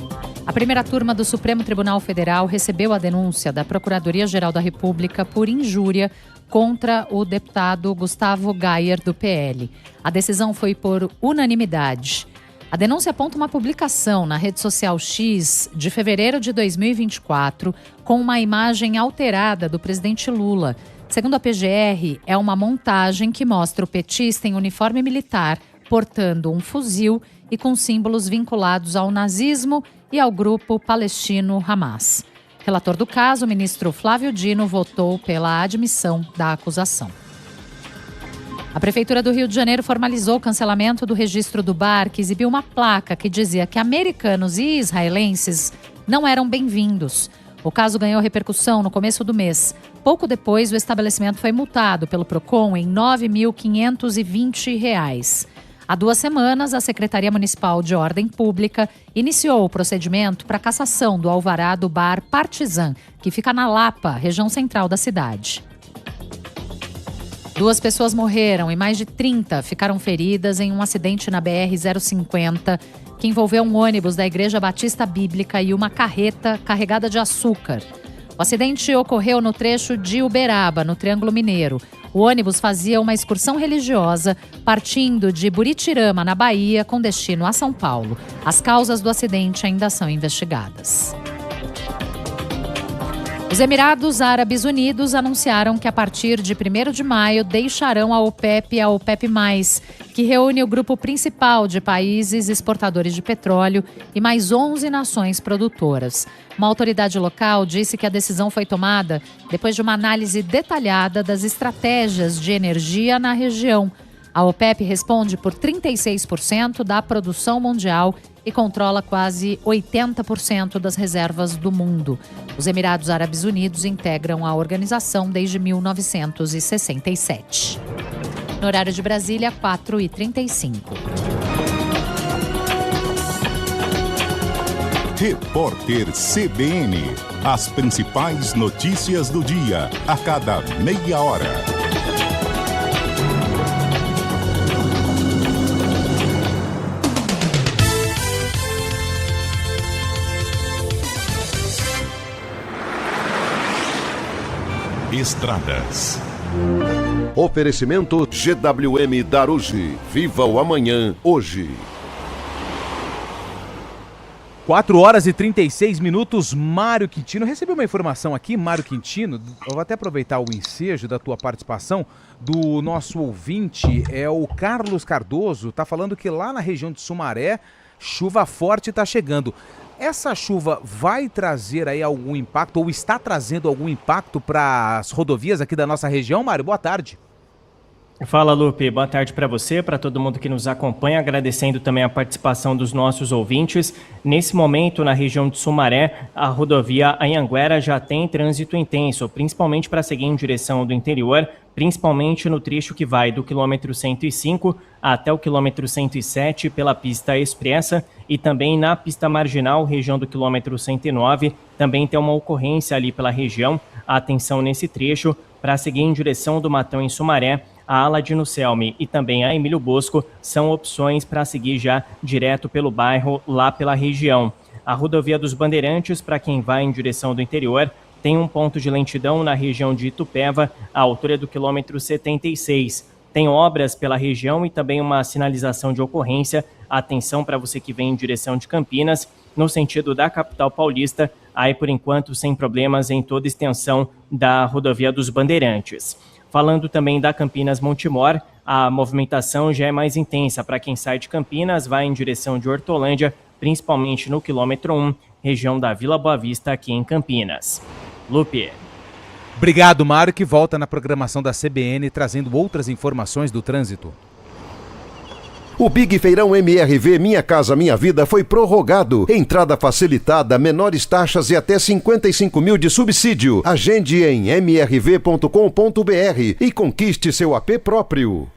A primeira turma do Supremo Tribunal Federal recebeu a denúncia da Procuradoria-Geral da República por injúria contra o deputado Gustavo Gayer, do PL. A decisão foi por unanimidade. A denúncia aponta uma publicação na rede social X de fevereiro de 2024 com uma imagem alterada do presidente Lula. Segundo a PGR, é uma montagem que mostra o petista em uniforme militar portando um fuzil e com símbolos vinculados ao nazismo e ao grupo palestino Hamas. Relator do caso, o ministro Flávio Dino, votou pela admissão da acusação. A Prefeitura do Rio de Janeiro formalizou o cancelamento do registro do bar, que exibiu uma placa que dizia que americanos e israelenses não eram bem-vindos. O caso ganhou repercussão no começo do mês. Pouco depois, o estabelecimento foi multado pelo PROCON em R$ 9.520. Há 2 semanas, a Secretaria Municipal de Ordem Pública iniciou o procedimento para cassação do alvará do bar Partizan, que fica na Lapa, região central da cidade. 2 pessoas morreram e mais de 30 ficaram feridas em um acidente na BR-050, que envolveu um ônibus da Igreja Batista Bíblica e uma carreta carregada de açúcar. O acidente ocorreu no trecho de Uberaba, no Triângulo Mineiro. O ônibus fazia uma excursão religiosa partindo de Buritirama, na Bahia, com destino a São Paulo. As causas do acidente ainda são investigadas. Os Emirados Árabes Unidos anunciaram que a partir de 1º de maio deixarão a OPEP e a OPEP+, que reúne o grupo principal de países exportadores de petróleo e mais 11 nações produtoras. Uma autoridade local disse que a decisão foi tomada depois de uma análise detalhada das estratégias de energia na região. A OPEP responde por 36% da produção mundial e controla quase 80% das reservas do mundo. Os Emirados Árabes Unidos integram a organização desde 1967. No horário de Brasília, 4h35. Repórter CBN. As principais notícias do dia, a cada meia hora. Estradas. Oferecimento GWM Darugi. Viva o amanhã, hoje. 4h36, Mário Quintino. Recebi uma informação aqui, Mário Quintino. Eu vou até aproveitar o ensejo da tua participação, do nosso ouvinte, é o Carlos Cardoso. Tá falando que lá na região de Sumaré, chuva forte está chegando. Essa chuva vai trazer aí algum impacto, ou está trazendo algum impacto para as rodovias aqui da nossa região? Mário, boa tarde. Fala, Lupe. Boa tarde para você, para todo mundo que nos acompanha, agradecendo também a participação dos nossos ouvintes. Nesse momento, na região de Sumaré, a rodovia Anhanguera já tem trânsito intenso, principalmente para seguir em direção do interior, principalmente no trecho que vai do quilômetro 105 até o quilômetro 107 pela pista expressa e também na pista marginal, região do quilômetro 109, também tem uma ocorrência ali pela região. Atenção nesse trecho para seguir em direção do Matão em Sumaré. A Aladino Selmi e também a Emílio Bosco são opções para seguir já direto pelo bairro, lá pela região. A rodovia dos Bandeirantes, para quem vai em direção do interior, tem um ponto de lentidão na região de Itupeva, à altura do quilômetro 76. Tem obras pela região e também uma sinalização de ocorrência. Atenção para você que vem em direção de Campinas, no sentido da capital paulista, aí por enquanto sem problemas em toda a extensão da rodovia dos Bandeirantes. Falando também da Campinas Montemor, a movimentação já é mais intensa para quem sai de Campinas, vai em direção de Hortolândia, principalmente no quilômetro 1, região da Vila Boa Vista, aqui em Campinas. Lupe. Obrigado, Mário, que volta na programação da CBN, trazendo outras informações do trânsito. O Big Feirão MRV Minha Casa Minha Vida foi prorrogado. Entrada facilitada, menores taxas e até 55 mil de subsídio. Agende em mrv.com.br e conquiste seu AP próprio.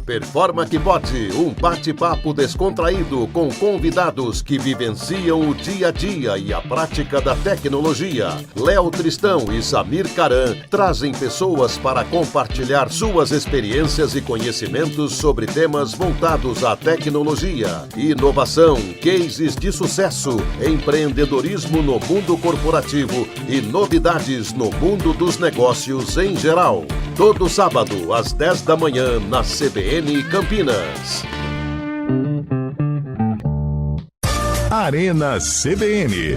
Performa que pode, um bate-papo descontraído com convidados que vivenciam o dia a dia e a prática da tecnologia. Léo Tristão e Samir Caran trazem pessoas para compartilhar suas experiências e conhecimentos sobre temas voltados à tecnologia, inovação, cases de sucesso, empreendedorismo no mundo corporativo e novidades no mundo dos negócios em geral. Todo sábado, às 10 da manhã, na CBN Campinas. Arena CBN.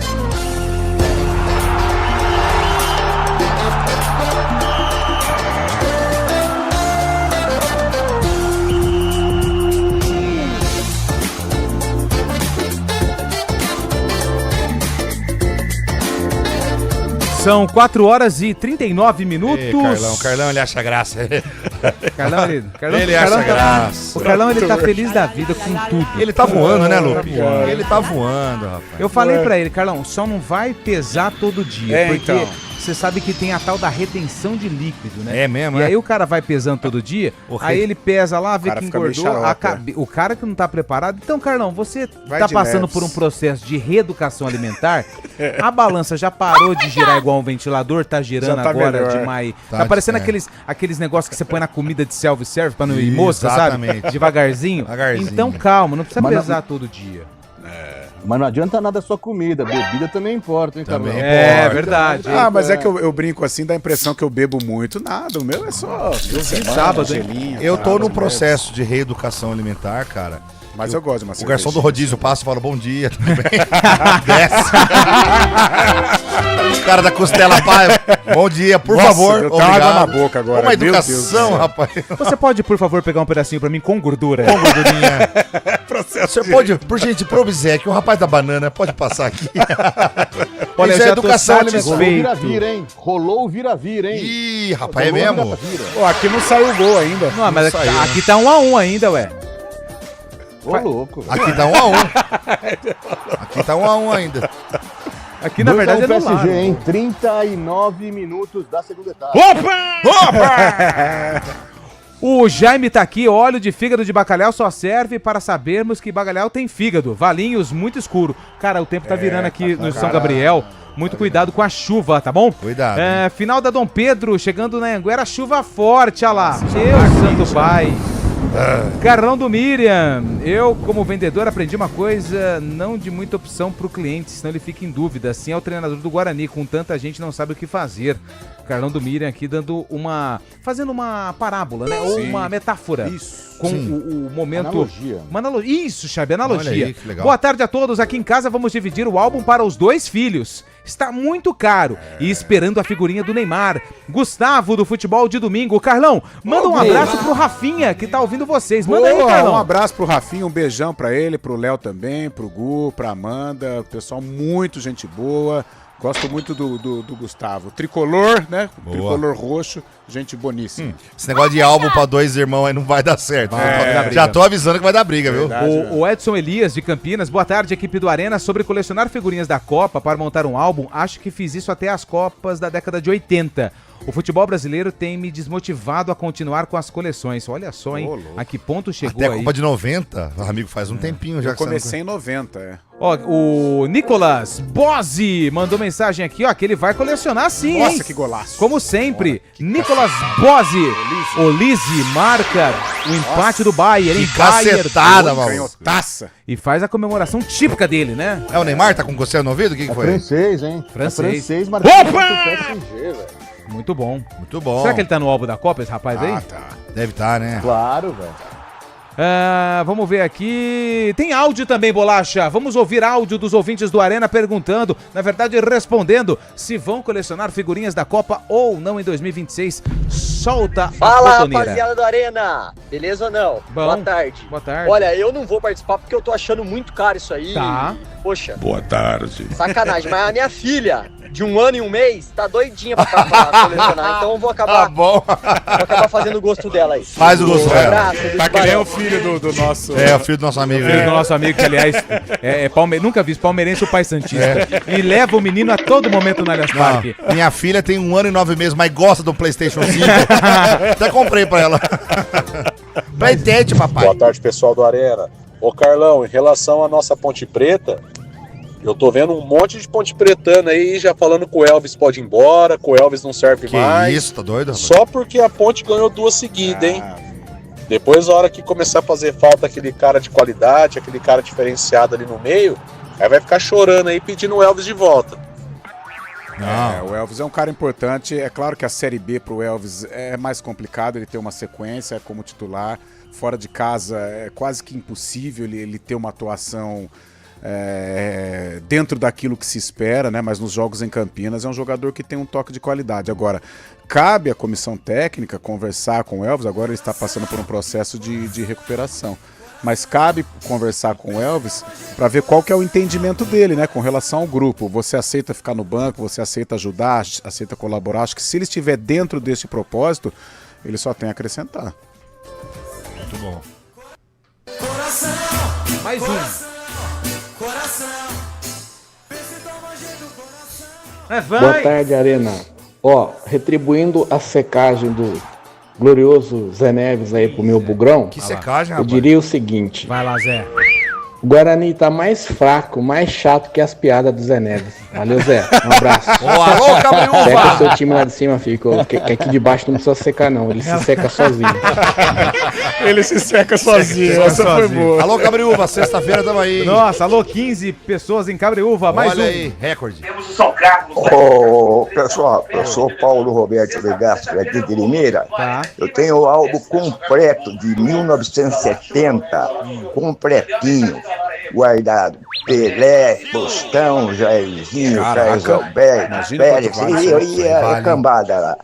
São 4h39. Carlão, ele acha graça. Carlão, ele acha graça. O Carlão, ele tá feliz da vida com tudo. Ele tá voando, né, Lupe? Ele tá voando, rapaz. Eu falei pra ele, Carlão, só não vai pesar todo dia, porque então. você sabe que tem a tal da retenção de líquido, né? É mesmo, E é? aí o cara vai pesando todo dia, aí ele pesa lá, vê que engordou, o cara que não tá preparado. Então, Carlão, você tá passando por um processo de reeducação alimentar, a balança já parou de girar igual um ventilador, tá girando agora melhor. Demais. Tá parecendo aqueles negócios que você põe na comida de self-service pra não ir moça, sabe? Devagarzinho. Então calma, não precisa pesar todo dia. Mas não adianta nada só comida, bebida também importa, hein, também Carlão? É verdade. Mas é que eu brinco assim, dá a impressão que eu bebo muito. Nada, o meu é só sábado, gelinho. Eu tô num processo de reeducação alimentar, cara. Mas eu gosto de uma O garçom do rodízio passa e fala, bom dia, tudo bem? Desce. O cara da costela, pai, bom dia, por favor. Eu tenho água na boca agora. Uma educação, rapaz. Você pode, por favor, pegar um pedacinho pra mim com gordura? Com gordurinha. processo. Você pode, por obséquio, o rapaz da banana, pode passar aqui. Olha, Isso eu é já tô educação satisfeito. Rolou o vira-vira, hein? Rolou o vira-vira, hein? Ih, rapaz, é Rolou o mesmo? vira-vira. Pô, aqui não saiu o gol ainda. Não, mas Não saiu, aqui tá 1-1 ainda, ué. Ô, louco. Aqui tá 1-1. Aqui tá 1-1 ainda. Aqui, na verdade, é no PSG, lado. hein? 39 minutos da segunda etapa. O Jaime tá aqui, óleo de fígado de bacalhau só serve para sabermos que bacalhau tem fígado. Valinhos muito escuro. Cara, o tempo tá virando aqui no São Gabriel. Muito cuidado com a chuva, tá bom? Cuidado. Final da Dom Pedro, chegando na Anguera, chuva forte, olha lá. Meu santo pai. Carlão do Miriam, eu como vendedor aprendi uma coisa, não de muita opção pro cliente, senão ele fica em dúvida. Assim é o treinador do Guarani, com tanta gente não sabe o que fazer. Carlão do Miriam aqui fazendo uma parábola, né? Ou uma metáfora. Isso. Com o momento... Analogia. Uma analogia. Isso, Xabi, analogia. Olha aí, que legal. Boa tarde a todos. Aqui em casa vamos dividir o álbum para os 2 filhos. Está muito caro. E esperando a figurinha do Neymar. Gustavo, do Futebol de Domingo. Carlão, manda um abraço pro Rafinha, que tá ouvindo vocês. Manda aí, Carlão. Um abraço pro Rafinha, um beijão pra ele, pro Léo também, pro Gu, pra Amanda. Pessoal, muito gente boa. Gosto muito do Gustavo. Tricolor, né? Boa. Tricolor roxo, gente boníssima. Esse negócio de álbum pra 2 irmãos aí não vai dar certo. vai dar briga. Já tô avisando que vai dar briga, viu? Verdade. O Edson Elias, de Campinas. Boa tarde, equipe do Arena. Sobre colecionar figurinhas da Copa para montar um álbum, acho que fiz isso até as Copas da década de 80. O futebol brasileiro tem me desmotivado a continuar com as coleções. Olha só, hein? A que ponto chegou Até a aí. Copa de 90, amigo, faz um tempinho já Eu que você não- comecei em 90, Ó, o Nicolas Bozzi mandou mensagem aqui, ó, que ele vai colecionar sim, hein? Nossa, que golaço. Como sempre, Nicolas Bozzi. Olise marca o empate do Bayern, hein? Que cacetada, Bayern, mano. Canhotaça. e faz a comemoração típica dele, né? É o Neymar? Tá com coceira no ouvido? O que É foi? francês, hein? Francês. É francês marcando Opa! contra o PSG, velho. Muito bom. Muito bom. Será que ele tá no álbum da Copa, esse rapaz aí? Tá. Deve estar, né? Claro, velho. Vamos ver aqui. Tem áudio também, Bolacha. Vamos ouvir áudio dos ouvintes do Arena perguntando, na verdade respondendo, se vão colecionar figurinhas da Copa ou não em 2026. Solta a Fala, botoneira. rapaziada do Arena! Beleza ou não? Bom. Boa tarde. Boa tarde. Olha, eu não vou participar porque eu tô achando muito caro isso aí. Tá. Poxa, Boa tarde. sacanagem. Mas a minha filha, de 1 ano e 1 mês, tá doidinha pra colecionar. Então eu vou Tá acabar, bom. vou acabar fazendo o gosto dela aí. Faz o gosto Um dela. abraço, Tá que nem o filho do nosso... É, o filho do nosso amigo. Filho né? do nosso amigo, que aliás nunca vi palmeirense ou pai santista. E leva o menino a todo momento no Allianz Parque. Não, minha filha tem 1 ano e 9 meses, mas gosta do PlayStation 5. Até comprei pra ela. Presente, papai. Boa tarde, pessoal do Arena. Ô Carlão, em relação à nossa Ponte Preta, eu tô vendo um monte de ponte pretana aí já falando que o Elvis pode ir embora, que o Elvis não serve Que mais. isso, tá doido, rapaz? Só porque a ponte ganhou 2 seguidas, hein? Depois, a hora que começar a fazer falta aquele cara de qualidade, aquele cara diferenciado ali no meio, aí vai ficar chorando aí pedindo o Elvis de volta. O Elvis é um cara importante. É claro que a Série B pro Elvis é mais complicado, ele ter uma sequência como titular. Fora de casa é quase que impossível ele ter uma atuação dentro daquilo que se espera, né? Mas nos jogos em Campinas é um jogador que tem um toque de qualidade. Agora, cabe à comissão técnica conversar com o Elvis, agora ele está passando por um processo de recuperação. Mas cabe conversar com o Elvis para ver qual que é o entendimento dele, né, com relação ao grupo. Você aceita ficar no banco, você aceita ajudar, aceita colaborar. Acho que se ele estiver dentro desse propósito, ele só tem a acrescentar. Muito bom. Mais um. Boa tarde, Arena. Ó, retribuindo a secagem do glorioso Zé Neves aí pro meu bugrão, Que secagem, eu rapaz. diria o seguinte: Vai lá, Zé. o Guarani tá mais fraco, mais chato que as piadas do Zé Neves. Valeu, Zé. Um abraço. Alô, Seca Cabriúva! o seu time lá de cima, filho, que aqui de baixo não precisa secar, não. Ele se seca sozinho. Ele se seca sozinho, essa foi boa. Alô, Cabriúva, sexta-feira tamo aí. Nossa, alô, 15 pessoas em Cabreúva, mais Olha um. aí, recorde. Ô, pessoal, eu sou Paulo Roberto de Castro, aqui de Limeira. Tá. Eu tenho o álbum completo de 1970, completinho, guardado. Pelé, Postão, Jairzinho, Carlos Caraca, Alberto, imagina Pérez, quanto vale isso e aí, a vale. cambada lá.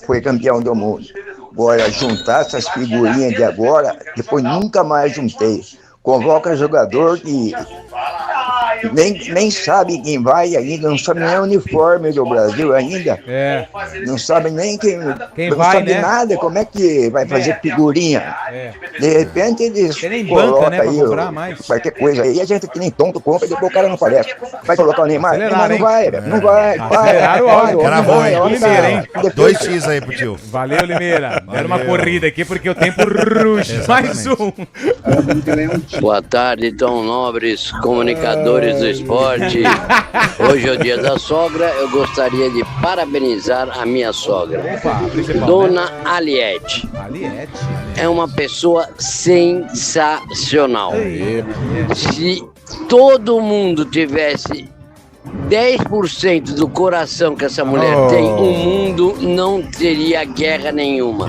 Foi campeão do mundo. Agora, juntar essas figurinhas de agora, depois nunca mais juntei. convoca jogador que nem sabe quem vai ainda, não sabe nem o uniforme do Brasil ainda. Não sabe nem quem não vai, sabe né? nada, como é que vai fazer figurinha. De repente eles colocam né, pra aí comprar mais. qualquer coisa aí, a gente que nem tonto compra e depois o cara não aparece. Vai colocar o Neymar? Aceleraram, Neymar não vai, velho, não vai. Aceleraram o áudio. Cara bom, hein? Limeira, hein? 2x aí pro tio. Valeu, Limeira. Era uma corrida aqui porque o tempo ruge. Mais um. Boa tarde, tão nobres comunicadores do esporte. Hoje é o dia da sogra. Eu gostaria de parabenizar a minha sogra, Dona Aliette. É uma pessoa sensacional. Se todo mundo tivesse 10% do coração que essa mulher tem, o mundo não teria guerra nenhuma.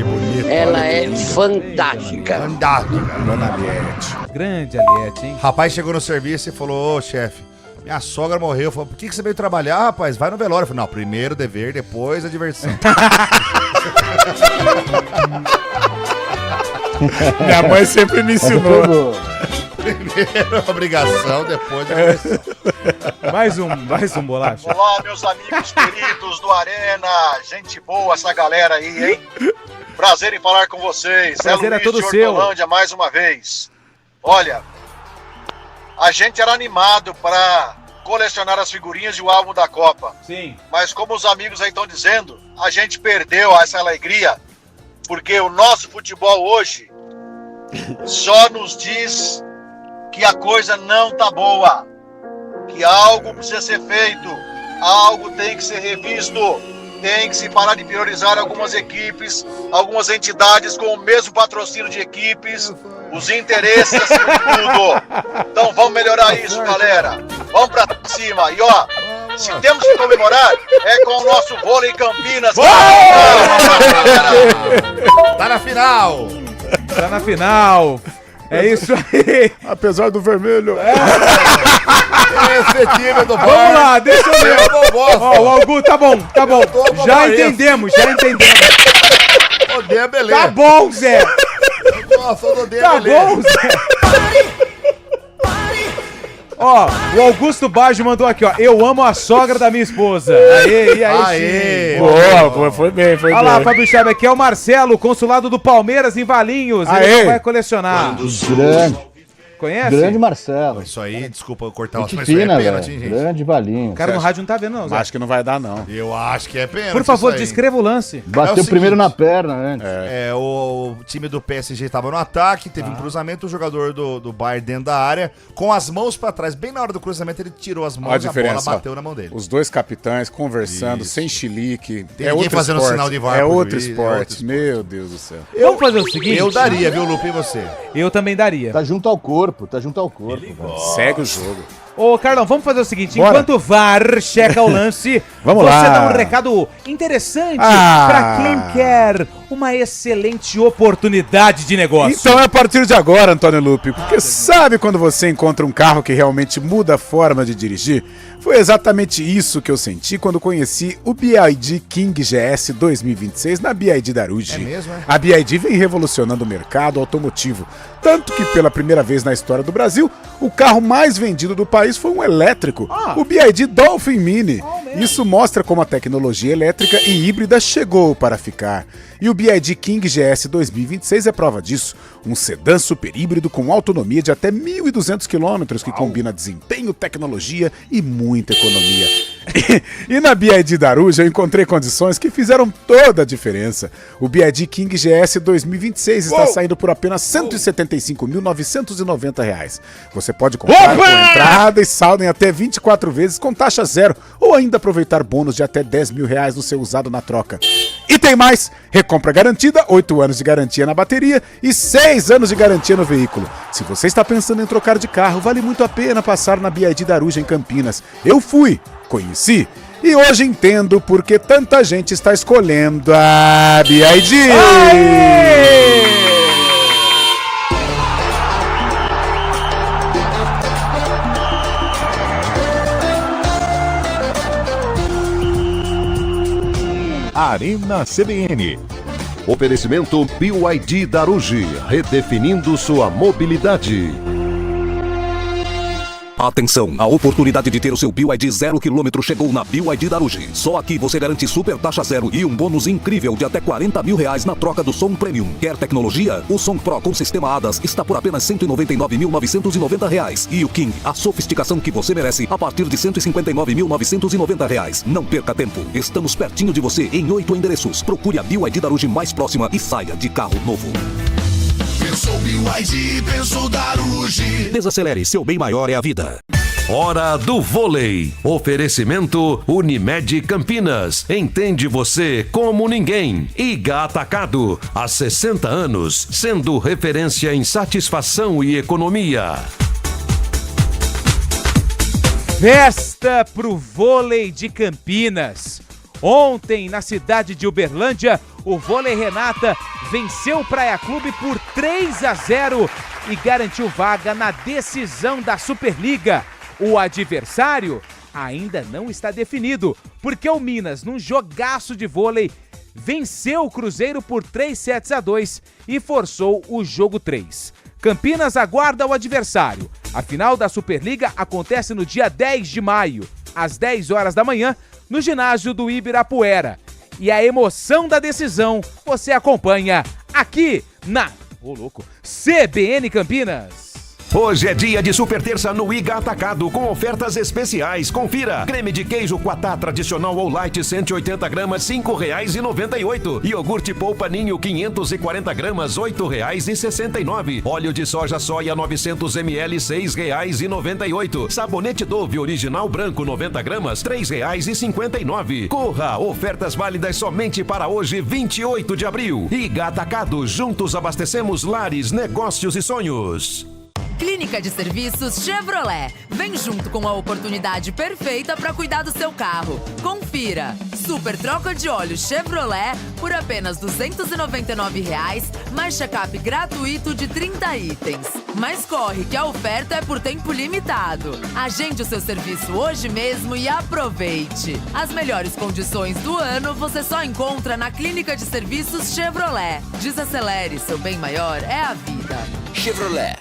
Ela é fantástica. Dona Aliette. Grande Aliette, hein? Rapaz chegou no serviço e falou, ô chefe, minha sogra morreu. Falou, por que você veio trabalhar, rapaz? Vai no velório. Eu falei, não, primeiro o dever, depois a diversão. Minha mãe sempre me ensinou. Primeiro a obrigação, depois a diversão. Mais um, Bolacha. Olá, meus amigos queridos do Arena. Gente boa essa galera aí, hein? Prazer em falar com vocês. Prazer é Luiz todo de seu. Hortolândia, mais uma vez. Olha, a gente era animado para colecionar as figurinhas e o álbum da Copa. Sim. Mas como os amigos aí estão dizendo, a gente perdeu essa alegria, porque o nosso futebol hoje só nos diz que a coisa não tá boa, que algo precisa ser feito, algo tem que ser revisto, tem que se parar de priorizar algumas equipes, algumas entidades com o mesmo patrocínio de equipes, os interesses acima de tudo. Então vamos melhorar isso, galera. Vamos pra cima. E ó, se temos que comemorar, é com o nosso vôlei Campinas. Tá na final. Tá na final. É isso aí. Apesar do vermelho. Esse time do Vamos lá, deixa eu ver. Ó, o Augusto, tá bom. Já entendemos. O Dê é beleza. Tá bom, Zé. Nossa, o Dê é Tá beleza. bom, Zé. Ó, o Augusto Baggio mandou aqui, ó. Eu amo a sogra da minha esposa. Aê, e aí, sim. Boa, foi bem. Olha lá, Fábio Chave, aqui é o Marcelo, consulado do Palmeiras em Valinhos. Ele não vai colecionar. Grande. Conhece? Grande Marcelo. Isso aí, desculpa eu cortar o Gente mas isso aí fina, é pênalti, velho. hein, gente? Grande Valinho. O cara no rádio não tá vendo, não, Zé. Acho que não vai dar, não. Eu acho que é pênalti. Por favor, isso aí. descreva o lance. Bateu primeiro na perna antes. O time do PSG estava no ataque, teve um cruzamento, o jogador do Bayern dentro da área, com as mãos pra trás. Bem na hora do cruzamento, ele tirou as mãos Olha a e a diferença, bola bateu na mão dele. Os dois capitães conversando, Isso. sem chilique. Tem ninguém fazendo esporte. sinal de VAR É pro outro juiz, esporte. Meu Deus do céu. Vamos fazer o seguinte? Eu daria, viu, Lupe, e você? Eu também daria. Tá junto ao corpo, velho. Segue o jogo. Ô, Carlão, vamos fazer o seguinte. Bora. Enquanto o VAR checa o lance, Vamos você lá. dá um recado interessante Ah. pra quem quer uma excelente oportunidade de negócio. Então é a partir de agora, Antônio Lupe, porque sabe quando você encontra um carro que realmente muda a forma de dirigir? Foi exatamente isso que eu senti quando conheci o BYD King GS 2026 na BYD Daruge. É mesmo, é? A BYD vem revolucionando o mercado automotivo, tanto que pela primeira vez na história do Brasil, o carro mais vendido do país foi um elétrico, o BYD Dolphin Mini. Isso mostra como a tecnologia elétrica e híbrida chegou para ficar. E o BYD King GS 2026 é prova disso. Um sedã super híbrido com autonomia de até 1.200 km que combina desempenho, tecnologia e muita economia. E na BYD Daruge eu encontrei condições que fizeram toda a diferença. O BYD King GS 2026 está saindo por apenas R$ 175.990. Você pode comprar com entrada e saldo em até 24 vezes com taxa zero ou ainda aproveitar bônus de até R$10 mil no seu usado na troca. E tem mais! Recompra garantida, 8 anos de garantia na bateria e 6 anos de garantia no veículo. Se você está pensando em trocar de carro, vale muito a pena passar na BYD Daruge em Campinas. Eu fui, conheci e hoje entendo por que tanta gente está escolhendo a BYD. Arena CBN. Oferecimento BYD Daruge, redefinindo sua mobilidade. Atenção, a oportunidade de ter o seu BYD 0 km chegou na BYD da Aruj. Só aqui você garante super taxa zero e um bônus incrível de até R$40 mil na troca do som Premium. Quer tecnologia? O som Pro com sistema ADAS está por apenas R$199.990. E o King, a sofisticação que você merece, a partir de R$159.990. Não perca tempo, estamos pertinho de você em 8 endereços. Procure a BYD da Aruj mais próxima e saia de carro novo. Pensou BYD, pensou Daruji. Desacelere, seu bem maior é a vida. Hora do vôlei. Oferecimento Unimed Campinas. Entende você como ninguém. Iga Atacado. Há 60 anos, sendo referência em satisfação e economia. Festa pro vôlei de Campinas. Ontem, na cidade de Uberlândia, o Vôlei Renata venceu o Praia Clube por 3-0 e garantiu vaga na decisão da Superliga. O adversário ainda não está definido, porque o Minas, num jogaço de vôlei, venceu o Cruzeiro por 3-2 e forçou o jogo 3. Campinas aguarda o adversário. A final da Superliga acontece no dia 10 de maio, às 10 horas da manhã, no ginásio do Ibirapuera. E a emoção da decisão você acompanha aqui na CBN Campinas. Hoje é dia de super terça no Iga Atacado com ofertas especiais. Confira. Creme de queijo Quatá tradicional ou light 180 gramas, R$5,98. Iogurte polpa ninho 540 gramas, R$8,69. Óleo de soja soia 900 ml, R$6,98. Sabonete Dove original branco 90 gramas, R$3,59. Corra, ofertas válidas somente para hoje, 28 de abril. Iga Atacado, juntos abastecemos lares, negócios e sonhos. Clínica de Serviços Chevrolet. Vem junto com a oportunidade perfeita para cuidar do seu carro. Confira. Super troca de óleo Chevrolet por apenas R$299, mais check-up gratuito de 30 itens. Mas corre que a oferta é por tempo limitado. Agende o seu serviço hoje mesmo e aproveite. As melhores condições do ano você só encontra na Clínica de Serviços Chevrolet. Desacelere, seu bem maior é a vida. Chevrolet.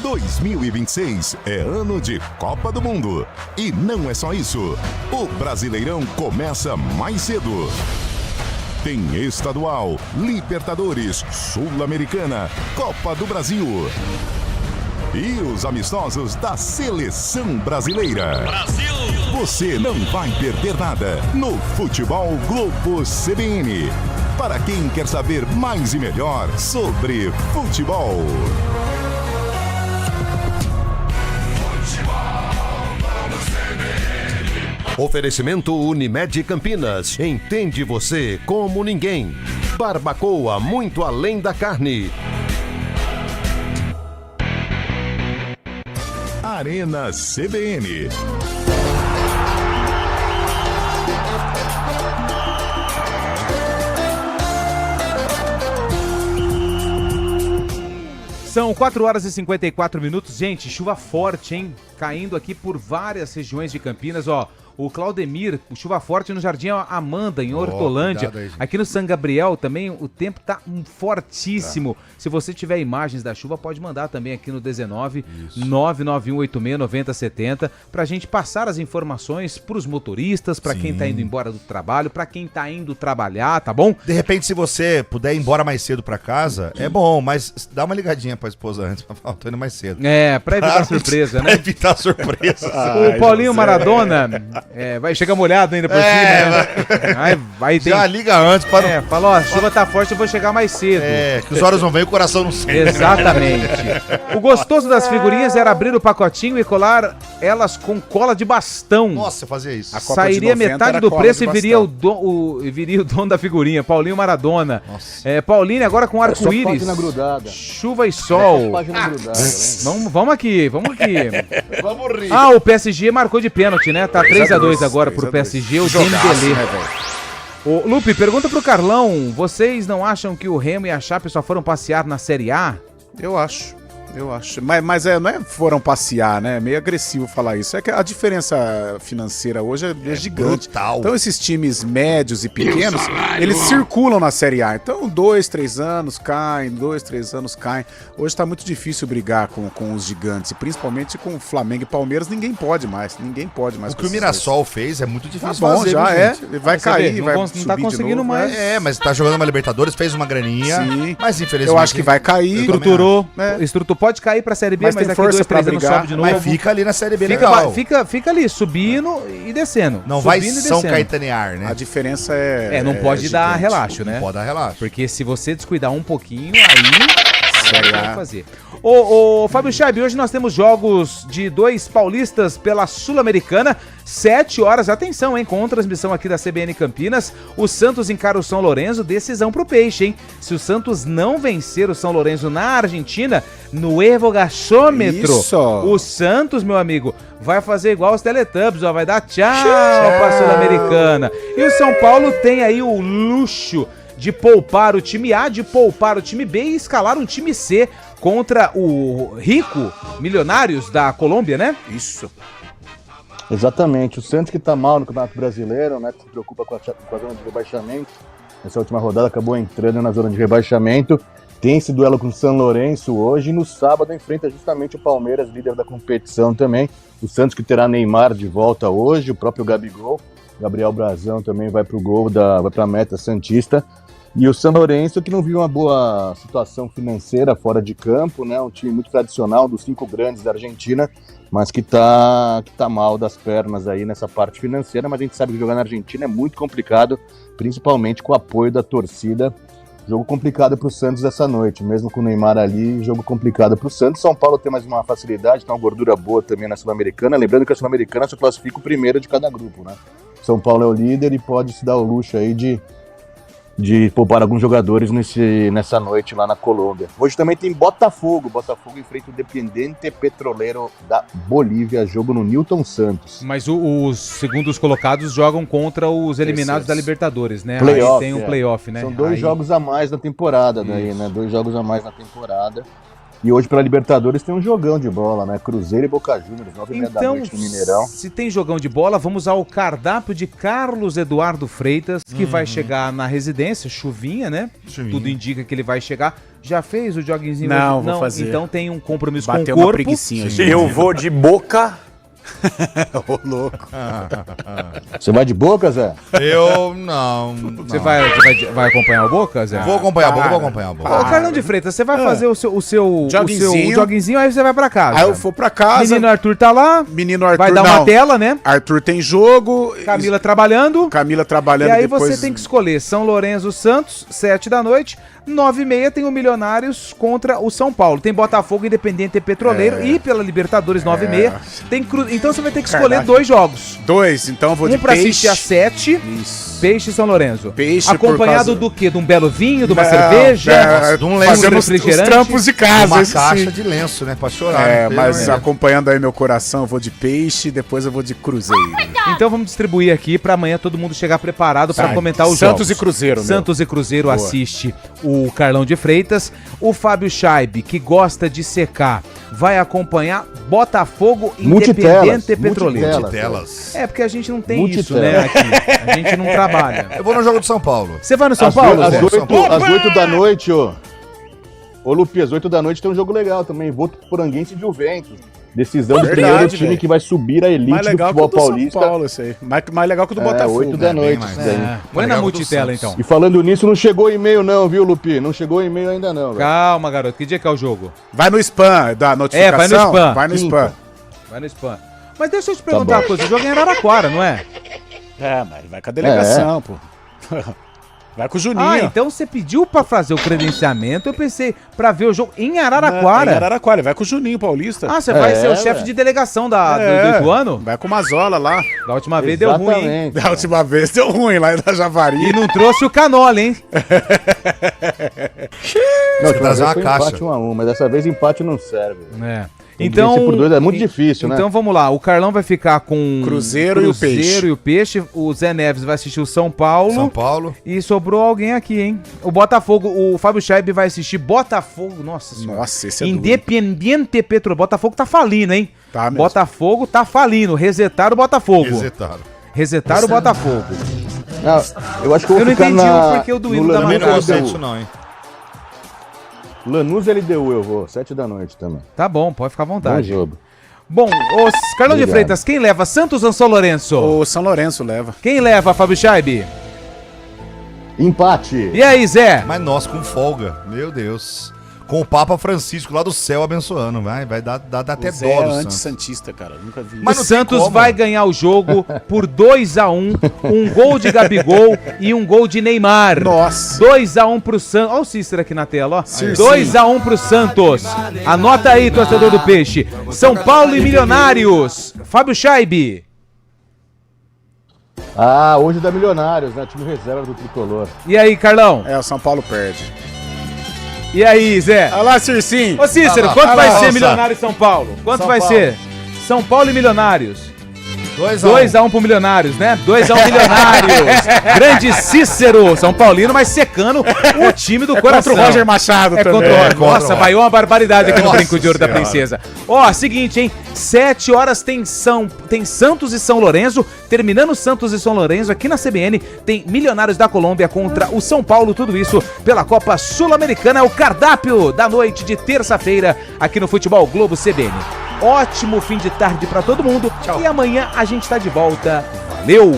2026 é ano de Copa do Mundo. E não é só isso. O Brasileirão começa mais cedo. Tem estadual, Libertadores, Sul-Americana, Copa do Brasil. E os amistosos da Seleção Brasileira. Brasil! Você não vai perder nada no Futebol Globo CBN. Para quem quer saber mais e melhor sobre futebol. Oferecimento Unimed Campinas. Entende você como ninguém. Barbacoa, muito além da carne. Arena CBN. São 4 horas e 54 minutos. Gente, chuva forte, hein? Caindo aqui por várias regiões de Campinas, ó. O Claudemir, chuva forte no Jardim Amanda, em Hortolândia. Aí, aqui no São Gabriel também o tempo tá fortíssimo. Tá. Se você tiver imagens da chuva, pode mandar também aqui no 19 991869070 pra gente passar as informações pros motoristas, pra quem tá indo embora do trabalho, pra quem tá indo trabalhar, tá bom? De repente, se você puder ir embora mais cedo pra casa, é bom, mas dá uma ligadinha pra esposa antes, pra falar, tô indo mais cedo. É, pra evitar surpresa, né? Pra evitar surpresa. O Paulinho Maradona... vai chegar molhado ainda por cima, né? Vai já liga antes para... Fala, ó, a chuva tá forte, eu vou chegar mais cedo. Que os olhos não vêm, o coração não sente. Exatamente. O gostoso das figurinhas era abrir o pacotinho e colar elas com cola de bastão. Nossa, eu fazia isso. Sairia metade do preço e viria o dono da figurinha, Paulinho Maradona. Paulinho agora com arco-íris. Chuva e sol. Vamos aqui. Vamos rir. O PSG marcou de pênalti, né? Tá 3-2 agora pro PSG, o Dembélé. Ô, Lupe, pergunta pro Carlão, vocês não acham que o Remo e a Chape só foram passear na Série A? Eu acho. Eu acho. Mas não é foram passear, né? É meio agressivo falar isso. É que a diferença financeira hoje é gigante. Brutal. Então esses times médios e pequenos, eles circulam na Série A. Então 2, 3 anos caem, 2, 3 anos caem. Hoje tá muito difícil brigar com os gigantes. E principalmente com o Flamengo e Palmeiras, ninguém pode mais. O que o Mirassol fez é muito difícil bom, fazer, já gente. vai cair, vai não subir tá de conseguindo novo, mais. Mas tá jogando uma Libertadores, fez uma graninha. Sim. Mas infelizmente... Eu acho que vai cair. Estruturou. Pode cair pra Série B, mas tem daqui força 2, 3 pra anos brigar, sobe de novo. Mas fica ali na Série B legal. Fica ali, subindo e descendo. Não vai subindo e São descendo. Caetanear, né? A diferença é... Não pode dar gigante. relaxo, né? Não pode dar relaxo. Porque se você descuidar um pouquinho, aí vai fazer. Ô Fábio Chaib, hoje nós temos jogos de 2 paulistas pela Sul-Americana, 7 horas, atenção, hein, com transmissão aqui da CBN Campinas. O Santos encara o São Lourenço, decisão pro Peixe, hein? Se o Santos não vencer o São Lourenço na Argentina, no Evo Gachômetro, o Santos, meu amigo, vai fazer igual os Teletubbies, ó, vai dar tchau pra Sul-Americana. E o São Paulo tem aí o luxo de poupar o time A, de poupar o time B e escalar um time C contra o rico Milionários da Colômbia, né? Isso. Exatamente. O Santos que tá mal no Campeonato Brasileiro, né? Que se preocupa com a zona de rebaixamento. Essa última rodada acabou entrando na zona de rebaixamento. Tem esse duelo com o São Lourenço hoje. E no sábado enfrenta justamente o Palmeiras, líder da competição também. O Santos que terá Neymar de volta hoje, o próprio Gabigol. Gabriel Brazão também vai pro gol, vai pra meta santista. E o São Lourenço, que não viu uma boa situação financeira fora de campo, né? Um time muito tradicional, dos 5 grandes da Argentina, mas que tá mal das pernas aí nessa parte financeira. Mas a gente sabe que jogar na Argentina é muito complicado, principalmente com o apoio da torcida. Jogo complicado pro Santos essa noite, mesmo com o Neymar ali, jogo complicado pro Santos. São Paulo tem mais uma facilidade, tem uma gordura boa também na Sul-Americana. Lembrando que a Sul-Americana só classifica o primeiro de cada grupo, né? São Paulo é o líder e pode se dar o luxo aí de poupar alguns jogadores nessa noite lá na Colômbia. Hoje também tem Botafogo. Botafogo enfrenta o Independiente Petroleiro da Bolívia, jogo no Newton Santos. Mas os segundos colocados jogam contra os eliminados da Libertadores, né? Playoff, aí tem um playoff, né? São 2 jogos a mais na temporada daí, né? 2 jogos a mais na temporada. E hoje pela Libertadores tem um jogão de bola, né? Cruzeiro e Boca Juniors, 9h30 da noite no Mineirão. Se tem jogão de bola, vamos ao cardápio de Carlos Eduardo Freitas, que vai chegar na residência, chuvinha, né? Tudo indica que ele vai chegar. Já fez o joguinho? Não, vou fazer. Então tem um compromisso Bateu com o uma corpo. preguicinha. Eu vou de Boca. Ô, louco. Você vai de Boca, Zé? Eu não. Você vai acompanhar o Boca, Zé? Vou acompanhar o Boca, Ô, Carlão de Freitas, você vai fazer o seu joguinzinho, aí você vai pra casa. Aí eu vou pra casa. Menino Arthur tá lá. Menino Arthur vai dar uma tela, né? Arthur tem jogo. Camila trabalhando. E aí você tem que escolher São Lourenço Santos, 7 da noite. 9h30 tem o Milionários contra o São Paulo. Tem Botafogo, Independiente Petroleiro. E pela Libertadores, 9h30. Tem Então você vai ter que escolher 2 jogos. 2, então eu vou de pra assistir às 7. Isso. Peixe e São Lourenço. Peixe acompanhado do quê? De um belo vinho, de uma cerveja? De um lenço. Fazemos os trampos de casa. Uma caixa de lenço, né? Pra chorar. Mas acompanhando aí meu coração, eu vou de Peixe, depois eu vou de Cruzeiro. Então vamos distribuir aqui pra amanhã todo mundo chegar preparado pra comentar os Santos jogos. e Cruzeiro, Santos e Cruzeiro assiste o Carlão de Freitas. O Fábio Chaib, que gosta de secar, vai acompanhar Botafogo e Independiente Petroleiro. Multitelas. É, porque a gente não tem isso, né, aqui. A gente não trabalha. Eu vou no jogo do São Paulo. Você vai no São Paulo, Zé? Às 8 da noite, ô Lupi, às 8 da noite tem um jogo legal também. Votuporanguense e Juventus. Decisão do primeiro time que vai subir a elite do futebol paulista. São Paulo, isso aí. Mais legal que o do Botafogo. 8 da noite. Põe na multitela, então. E falando nisso, não chegou e-mail não, viu, Lupi? Não chegou e-mail ainda não. Velho. Calma, garoto. Que dia que é o jogo? Vai no spam da notificação. Vai no spam. Vai no spam. Vai no spam. Mas deixa eu te perguntar uma coisa. O jogo é em Araraquara, não é? Mas vai com a delegação, pô. Vai com o Juninho. Ah, então você pediu pra fazer o credenciamento, eu pensei, pra ver o jogo em Araraquara. Em Araraquara, vai com o Juninho Paulista. Ah, você vai ser o chefe de delegação do Ituano? Vai com o Mazola lá. Da última vez deu ruim, hein? Da última vez deu ruim lá da Javari. E não trouxe o Canola, hein? Não, trazer uma caixa. Empate 1-1, mas dessa vez empate não serve. Então, vencer por 2 é muito difícil, né? Então vamos lá, o Carlão vai ficar com Cruzeiro e o Peixe. O Zé Neves vai assistir o São Paulo. São Paulo. E sobrou alguém aqui, hein? O Botafogo, o Fábio Scheib vai assistir Botafogo. Nossa senhora. Nossa, esse é Independiente Petrolero. Botafogo tá falindo, hein? Tá mesmo. Botafogo tá falindo. Resetaram o Botafogo. Resetaram o Botafogo. Não, eu acho que eu vou não ficar entendi o porquê o do hino da Também não gostei disso não, hein? Lanús LDU eu vou, 7 da noite também. Tá bom, pode ficar à vontade. Bom jogo. Bom, Carlão de Freitas, quem leva? Santos ou São Lourenço? O São Lourenço leva. Quem leva, Fábio Scheib? Empate. E aí, Zé? Mas nós com folga, meu Deus. Com o Papa Francisco lá do céu abençoando, vai dar até Zé dó é do Santos. anti-santista, cara, nunca vi. Mas o Santos vai ganhar o jogo por 2-1, um gol de Gabigol e um gol de Neymar. Nossa. 2-1 pro Santos. Olha o Cícero aqui na tela, ó. Sim, 2-1 pro Santos. Anota aí, torcedor do Peixe. São Paulo e Milionários. Fábio Scheib. Ah, hoje dá Milionários, né? Time reserva do Tricolor. E aí, Carlão? É, o São Paulo perde. E aí, Zé? Olha lá, Circinho. Ô, Cícero, quanto vai ser Milionários e São Paulo? Quanto vai ser? São Paulo e Milionários. 2-1 pro Milionários, né? 2-1 Milionários. Grande Cícero, São Paulino, mas secando o time do coração. Contra o Roger Machado também. Nossa, vaiou uma barbaridade aqui no Brinco de Ouro da Princesa. Ó, seguinte, hein? 7 horas tem Santos e São Lourenço. Terminando Santos e São Lourenço, aqui na CBN tem Milionários da Colômbia contra o São Paulo. Tudo isso pela Copa Sul-Americana. É o cardápio da noite de terça-feira aqui no Futebol Globo CBN. Ótimo fim de tarde pra todo mundo. Tchau. E amanhã a gente tá de volta. Valeu!